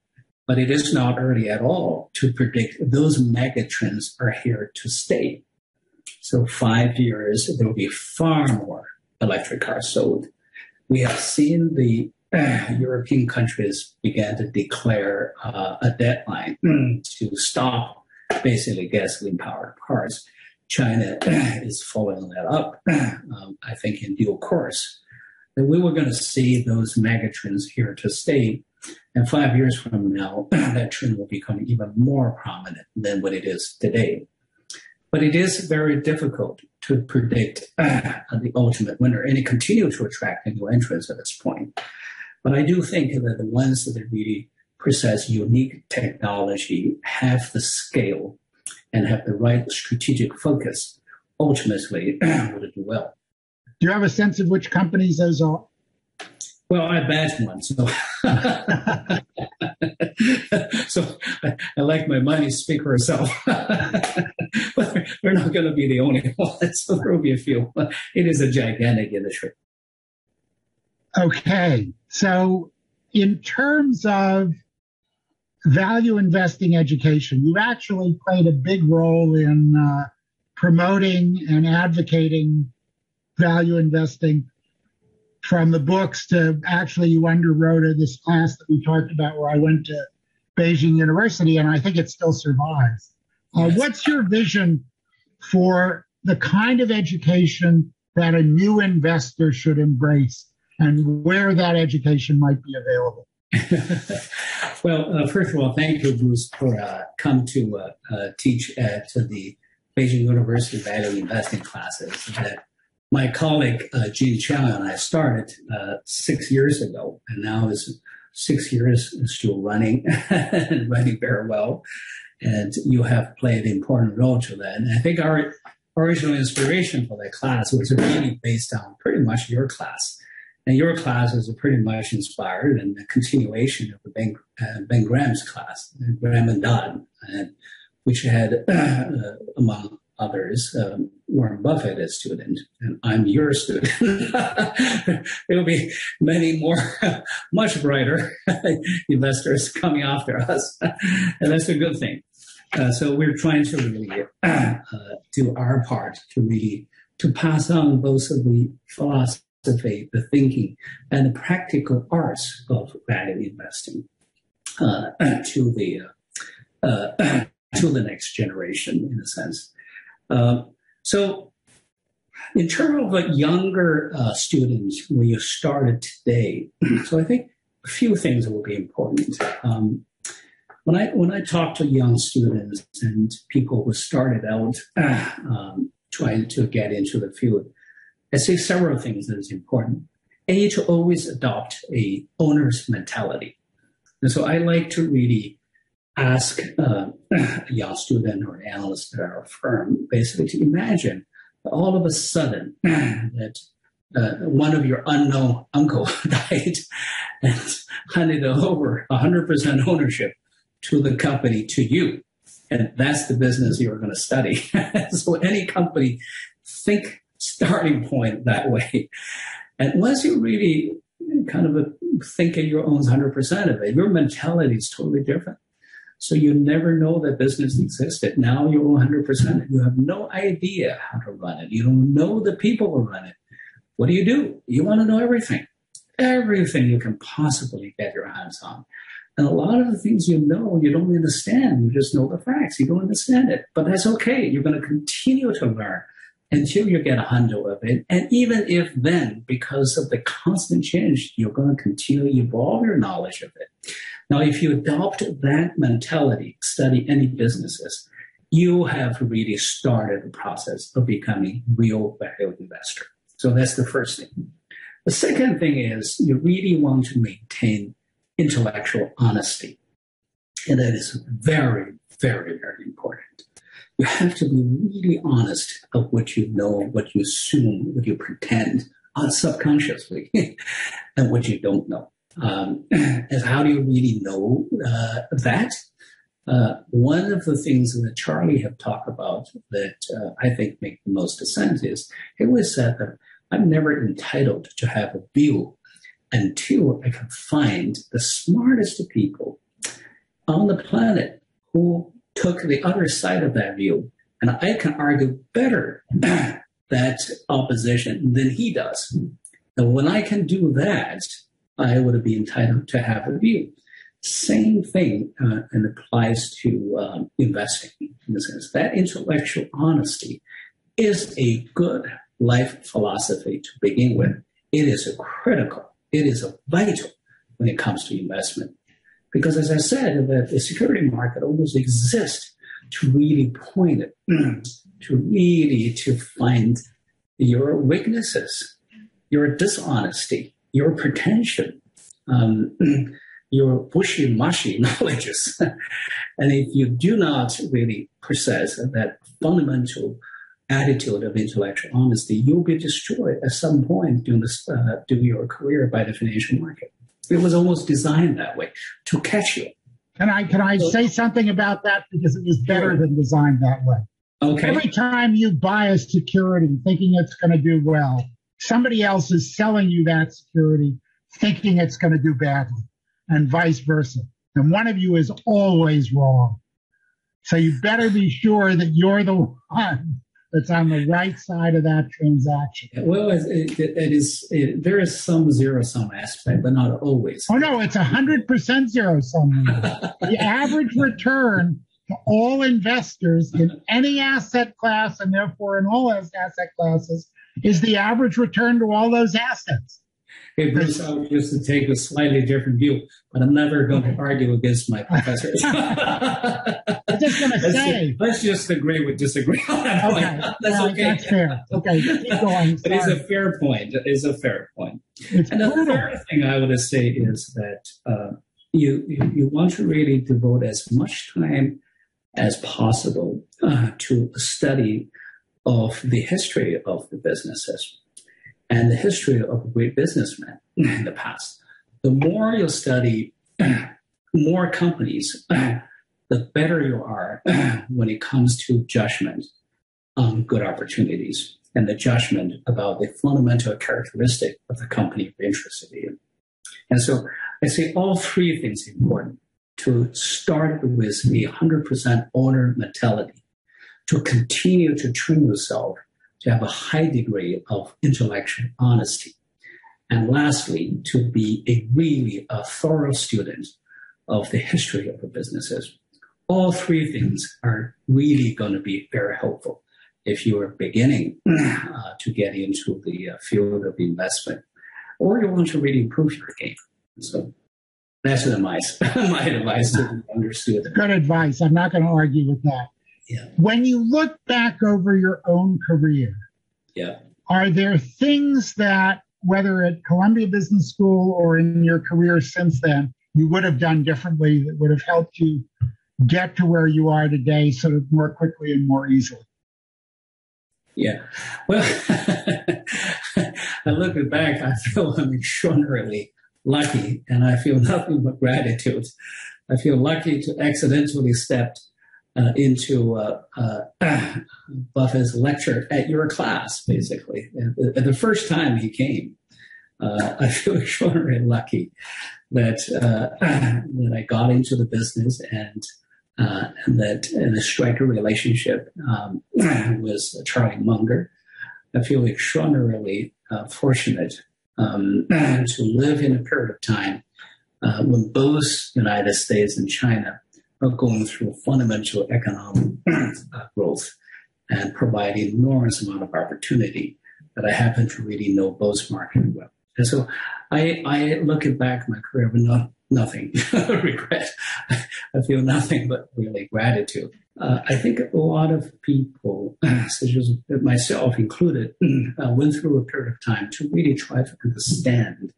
S2: but it is not early at all to predict those mega trends are here to stay. So 5 years, there will be far more electric cars sold. We have seen the European countries began to declare a deadline to stop basically gasoline-powered cars. China is following that up, I think, in due course. And we were going to see those megatrends here to stay. And 5 years from now, that trend will become even more prominent than what it is today. But it is very difficult to predict the ultimate winner, and it continues to attract new entrants at this point. But I do think that the ones that really possess unique technology, have the scale, and have the right strategic focus, ultimately will do well.
S1: Do you have a sense of which companies those are?
S2: Well, I bet one, so so I like my money speak for itself. But we're not going to be the only one, so there will be a few. It is a gigantic industry.
S1: Okay, so in terms of value investing education, you've actually played a big role in promoting and advocating value investing. From the books to actually you underwrote this class that we talked about where I went to Beijing University, and I think it still survives.
S2: Yes.
S1: What's your vision for the kind of education that a new investor should embrace and where that education might be available?
S2: Well, first of all, thank you, Bruce, for come to teach at the Beijing University Value Investing classes that my colleague, Gene Chiang, and I started 6 years ago, and now is 6 years still running and running very well. And you have played an important role to that. And I think our original inspiration for that class was really based on pretty much your class. And your class was pretty much inspired and a continuation of the Ben Graham's class, Graham and Dodd, which had, among others, Warren Buffett as student, and I'm your student. There will be many more, much brighter investors coming after us, and that's a good thing. So we're trying to really do our part to pass on both of the philosophy, the thinking, and the practical arts of value investing to the next generation, in a sense. So in terms of younger students, when you started today, so I think a few things will be important. When I talk to young students and people who started out trying to get into the field, I say several things that is important. A, to always adopt a owner's mentality. And so I like to really ask a young student or analyst at our firm basically to imagine that all of a sudden that one of your unknown uncle died and handed over 100% ownership to the company to you. And that's the business you're going to study. So any company, think starting point that way. And once you really kind of think in your own 100% of it, your mentality is totally different. So you never know that business existed. Now you're 100%. You have no idea how to run it. You don't know the people who run it. What do? You want to know everything. Everything you can possibly get your hands on. And a lot of the things you know, you don't understand. You just know the facts. You don't understand it. But that's okay. You're going to continue to learn until you get a handle of it. And even if then, because of the constant change, you're going to continue to evolve your knowledge of it. Now, if you adopt that mentality, study any businesses, you have really started the process of becoming real value investor. So that's the first thing. The second thing is you really want to maintain intellectual honesty. And that is very, very, very important. You have to be really honest of what you know, what you assume, what you pretend subconsciously, and what you don't know. And how do you really know that? One of the things that Charlie have talked about that I think make the most sense is he always said that I'm never entitled to have a view until I can find the smartest people on the planet who took the other side of that view. And I can argue better that opposition than he does. And when I can do that, I would be entitled to have a view. Same thing and applies to investing in the sense that intellectual honesty is a good life philosophy to begin with. It is a critical, it is a vital when it comes to investment. Because as I said, the security market always exists to really point it, to find your weaknesses, your dishonesty, your pretension, your wishy-washy knowledges. And if you do not really possess that fundamental attitude of intellectual honesty, you'll be destroyed at some point during your career by the financial market. It was almost designed that way to catch you.
S1: Can I say something about that, because it was better than designed that way?
S2: Okay.
S1: Every time you buy a security thinking it's going to do well, somebody else is selling you that security thinking it's going to do badly, and vice versa. And one of you is always wrong. So you better be sure that you're the one that's on the right side of that transaction.
S2: Well, there is some zero-sum aspect, but not always.
S1: Oh, no, it's 100% zero-sum. The average return to all investors in any asset class, and therefore in all asset classes, is the average return to all those assets.
S2: Hey, Bruce, I would just take a slightly different view, but I'm never going to argue against my professors.
S1: I'm just going to say.
S2: Let's just agree with disagree on that point. That's okay.
S1: That's fair. Okay, keep going.
S2: But it's a fair point. It's a fair point.
S1: It's
S2: and the third thing I would say is that you want to really devote as much time as possible to a study of the history of the businesses and the history of great businessmen in the past. The more you study more companies, the better you are when it comes to judgment on good opportunities and the judgment about the fundamental characteristic of the company you're interested in. And so I say all three things are important: to start with the 100% owner mentality, to continue to train yourself to have a high degree of intellectual honesty, and lastly, to be a thorough student of the history of the businesses. All three things are really going to be very helpful if you are beginning to get into the field of investment, or you want to really improve your game. So that's my advice to the younger student.
S1: Good advice. I'm not going to argue with that.
S2: Yeah.
S1: When you look back over your own career, are there things that, whether at Columbia Business School or in your career since then, you would have done differently that would have helped you get to where you are today sort of more quickly and more easily?
S2: Yeah. Well, I look back, I feel I'm extraordinarily lucky, and I feel nothing but gratitude. I feel lucky to accidentally step into Buffett's lecture at your class, basically. And the first time he came, I feel extraordinarily lucky that I got into the business and the striker relationship with Charlie Munger. I feel extraordinarily fortunate to live in a period of time when both United States and China are going through fundamental economic growth and providing enormous amount of opportunity that I happen to really know both markets well. And so I look back at my career with nothing regret. I feel nothing but really gratitude. I think a lot of people, such as myself included, went through a period of time to really try to understand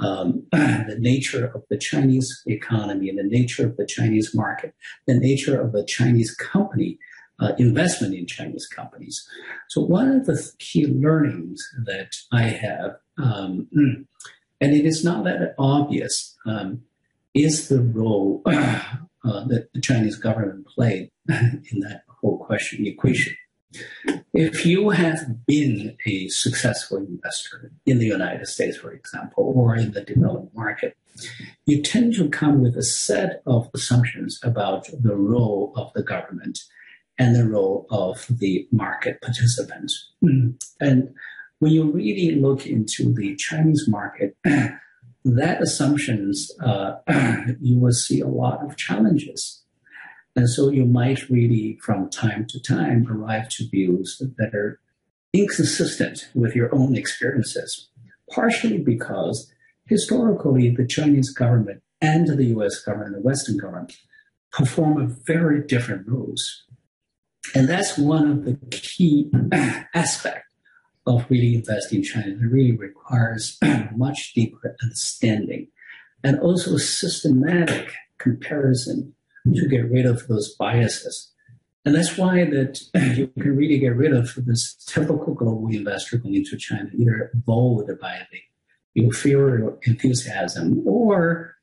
S2: the nature of the Chinese economy and the nature of the Chinese market, the nature of the Chinese company, investment in Chinese companies. So one of the key learnings that I have, and it is not that obvious, is the role that the Chinese government played in that whole equation. If you have been a successful investor in the United States, for example, or in the developed market, you tend to come with a set of assumptions about the role of the government and the role of the market participants. And when you really look into the Chinese market, that assumptions, you will see a lot of challenges. And so you might really, from time to time, arrive to views that are inconsistent with your own experiences, partially because historically the Chinese government and the US government, the Western government, perform very different roles. And that's one of the key aspects of really investing in China. It really requires much deeper understanding and also systematic comparison to get rid of those biases And that's why that you can really get rid of this typical global investor going into China, either bowled by the euphoria, enthusiasm, or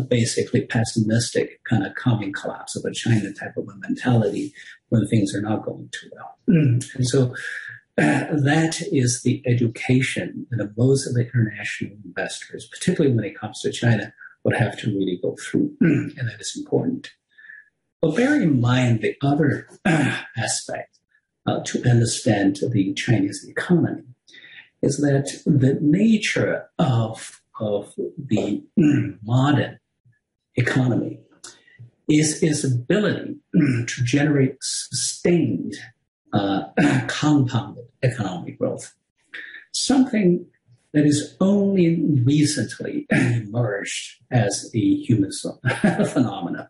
S2: basically pessimistic kind of coming collapse of a China type of a mentality when things are not going too well. And so that is the education that most of the international investors, particularly when it comes to China, would have to really go through, and that is important. But bear in mind the other aspect to understand the Chinese economy is that the nature of the modern economy is its ability to generate sustained compounded economic growth, something that is only recently emerged as a human phenomenon.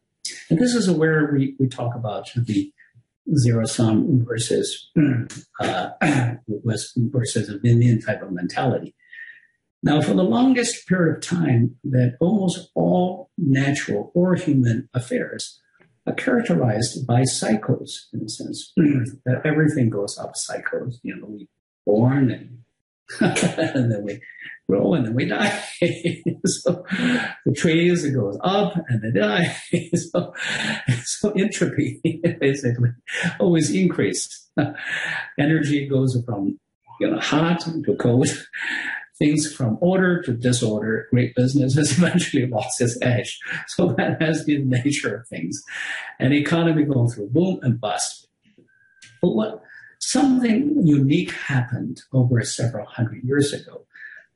S2: And this is where we talk about the zero-sum versus a win-win type of mentality. Now, for the longest period of time, that almost all natural or human affairs are characterized by cycles, in a sense, that everything goes up cycles. You know, we born and and then we grow and then we die. So the trees, it goes up and they die. So entropy basically always increased. Energy goes from hot to cold. Things from order to disorder. Great business has eventually lost its edge. So that has been the nature of things. An economy going through boom and bust. But something unique happened over several hundred years ago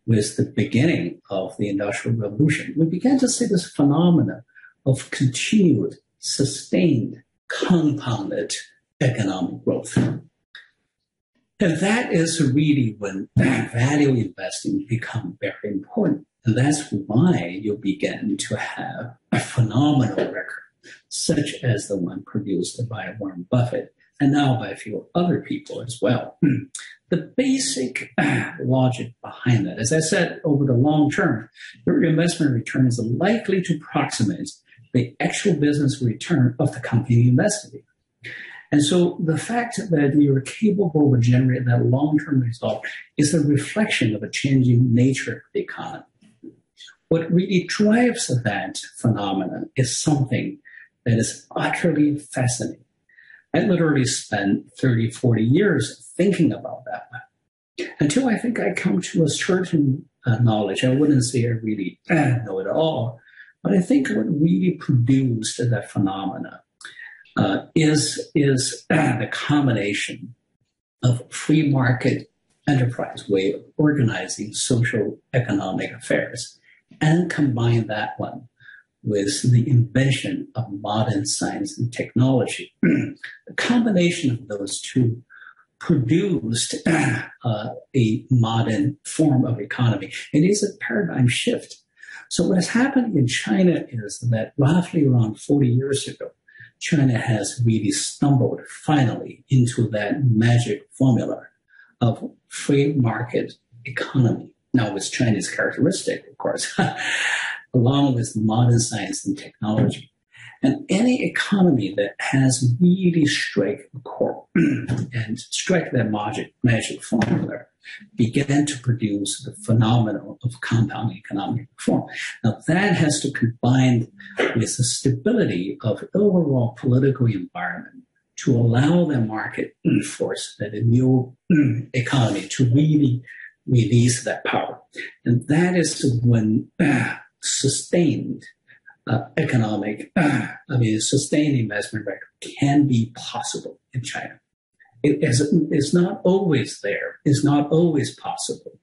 S2: with the beginning of the Industrial Revolution. We began to see this phenomena of continued, sustained, compounded economic growth. And that is really when value investing becomes very important. And that's why you begin to have a phenomenal record, such as the one produced by Warren Buffett, and now by a few other people as well. The basic logic behind that, as I said, over the long term, your investment return is likely to approximate the actual business return of the company you invested in. And so the fact that you're capable of generating that long-term result is a reflection of a changing nature of the economy. What really drives that phenomenon is something that is utterly fascinating. I literally spent 30, 40 years thinking about that one until I think I come to a certain knowledge. I wouldn't say I really know it all, but I think what really produced that phenomena is the combination of free market enterprise way of organizing social economic affairs, and combine that one with the invention of modern science and technology. The combination of those two produced a modern form of economy. It is a paradigm shift. So what has happened in China is that roughly around 40 years ago, China has really stumbled finally into that magic formula of free market economy. Now with Chinese characteristic, of course, along with modern science and technology. And any economy that has really struck a chord and struck that magic formula began to produce the phenomenon of compound economic reform. Now that has to combine with the stability of the overall political environment to allow the market force, that a new economy to really release that power. And that is when sustained sustained investment record can be possible in China. It's not always there. It's not always possible.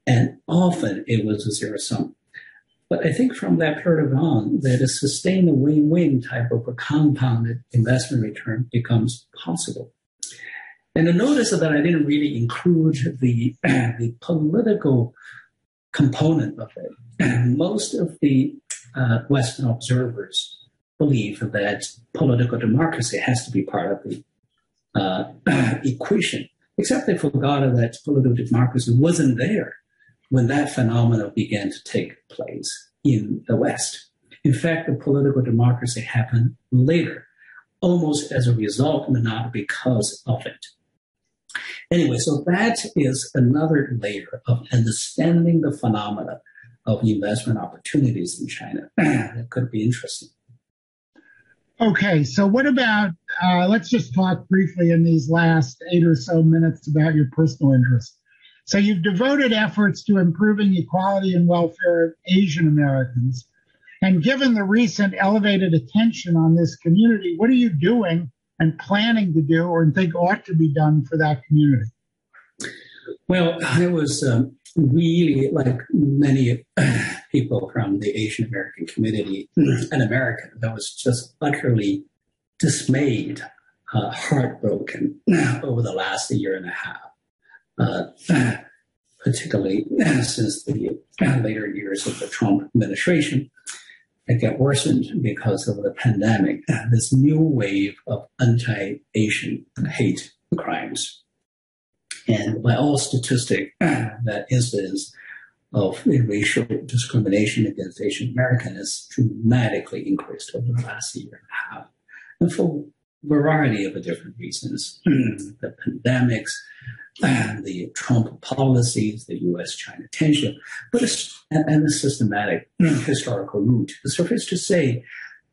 S2: And often it was a zero sum. But I think from that period on, that a sustained win-win type of a compounded investment return becomes possible. And notice that I didn't really include the political component of it. And most of the Western observers believe that political democracy has to be part of the equation, except they forgot that political democracy wasn't there when that phenomenon began to take place in the West. In fact, the political democracy happened later, almost as a result, but not because of it. Anyway, so that is another layer of understanding the phenomena of investment opportunities in China. That could be interesting.
S1: Okay, so what about, let's just talk briefly in these last 8 or so minutes about your personal interests. So you've devoted efforts to improving equality and welfare of Asian Americans. And given the recent elevated attention on this community, what are you doing and planning to do or think ought to be done for that community?
S2: Well, I was really, like many people from the Asian American community, an American that was just utterly dismayed, heartbroken over the last year and a half, particularly since the later years of the Trump administration. It got worsened because of the pandemic, this new wave of anti-Asian hate crimes. And by all statistics, that incidence of racial discrimination against Asian Americans has dramatically increased over the last year and a half. And for a variety of different reasons, the pandemics, the Trump policies, the U.S.-China tension, but and the systematic historical root. Suffice to say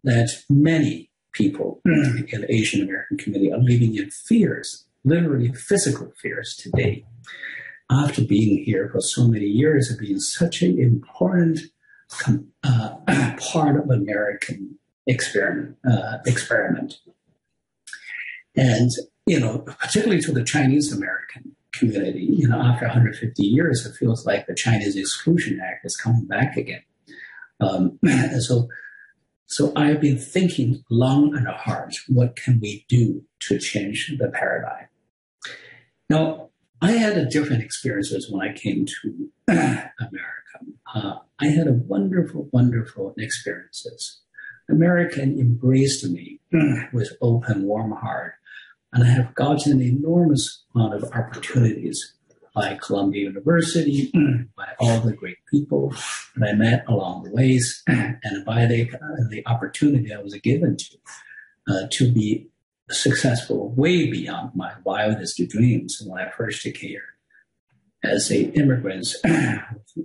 S2: that many people in the Asian American community are living in fears, literally physical fears today, after being here for so many years and being such an important part of American experiment. And, particularly to the Chinese American community, after 150 years, it feels like the Chinese Exclusion Act is coming back again. And so I've been thinking long and hard, what can we do to change the paradigm? Now, I had different experiences when I came to America. I had a wonderful, wonderful experiences. America embraced me with open, warm heart, and I have gotten an enormous amount of opportunities by Columbia University, by all the great people that I met along the ways, and by the opportunity I was given to be successful way beyond my wildest dreams when I first came here. As an immigrant,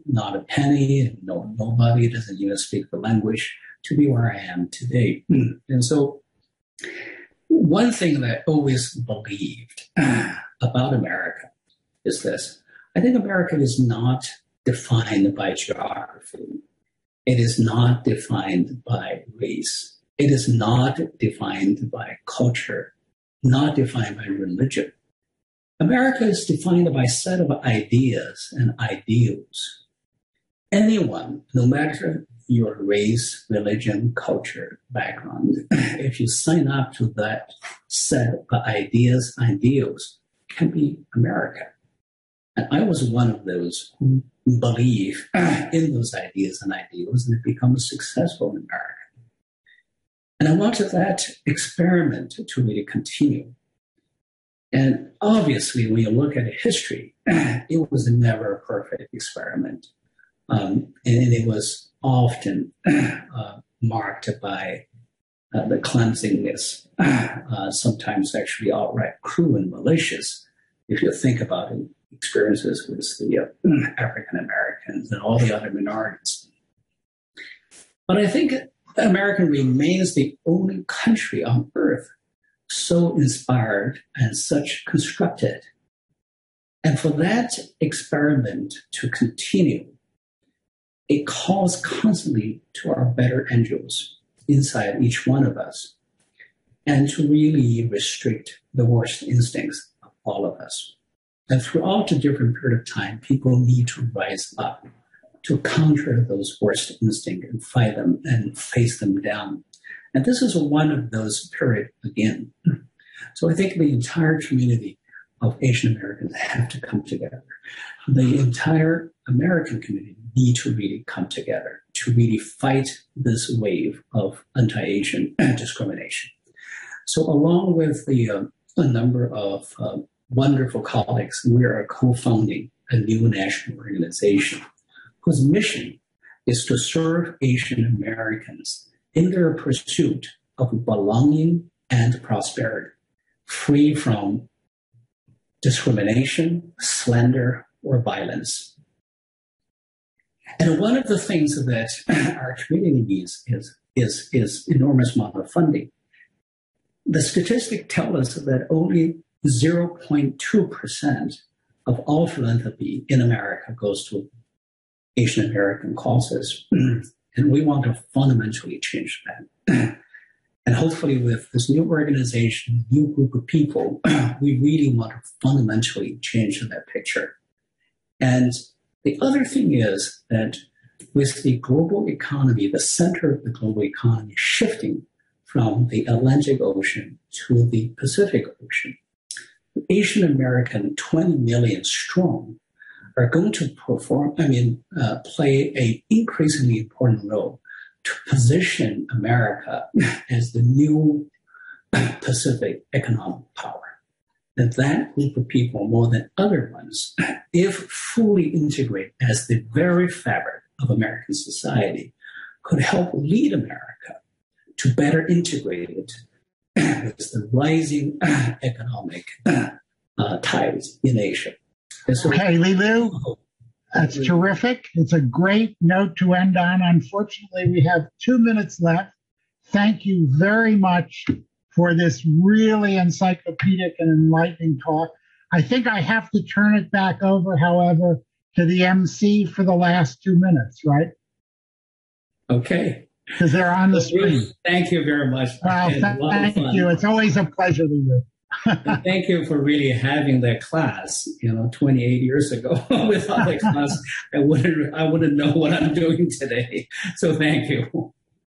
S2: not a penny, nobody doesn't even speak the language, to be where I am today. And so one thing that I always believed about America is this. I think America is not defined by geography. It is not defined by race. It is not defined by culture, not defined by religion. America is defined by a set of ideas and ideals. Anyone, no matter your race, religion, culture, background, if you sign up to that set of ideas, ideals, can be American. And I was one of those who believe in those ideas and ideals and have become successful in America. And I wanted that experiment to really continue. And obviously, when you look at history, it was never a perfect experiment. And it was often marked by the clumsiness, sometimes actually outright cruel and malicious, if you think about it, experiences with the African Americans and all the other minorities. But I think America remains the only country on earth so inspired and such constructed. And for that experiment to continue, it calls constantly to our better angels inside each one of us and to really restrict the worst instincts of all of us. And throughout a different period of time, people need to rise up to counter those worst instincts and fight them and face them down. And this is one of those periods again. So I think the entire community of Asian Americans have to come together. The entire American community need to really come together to really fight this wave of anti-Asian discrimination. So along with a number of wonderful colleagues, we are co-founding a new national organization whose mission is to serve Asian Americans in their pursuit of belonging and prosperity, free from discrimination, slander, or violence. And one of the things that our community needs is enormous amount of funding. The statistics tell us that only 0.2% of all philanthropy in America goes to Asian American causes. And we want to fundamentally change that. And hopefully with this new organization, new group of people, we really want to fundamentally change that picture. And the other thing is that with the global economy, the center of the global economy shifting from the Atlantic Ocean to the Pacific Ocean, Asian American 20 million strong are going to play an increasingly important role to position America as the new Pacific economic power. That group of people, more than other ones, if fully integrated as the very fabric of American society, could help lead America to better integrate it with the rising economic tides in Asia. So,
S1: okay, Lilu, that's terrific. It's a great note to end on. Unfortunately, we have 2 minutes left. Thank you very much for this really encyclopedic and enlightening talk. I think I have to turn it back over, however, to the MC for the last 2 minutes, right?
S2: Okay.
S1: Because they're on the screen.
S2: Thank you very much.
S1: Well, thank you. It's always a pleasure, Lilu.
S2: Thank you for really having that class, 28 years ago. Without that class, I wouldn't know what I'm doing today. So thank you.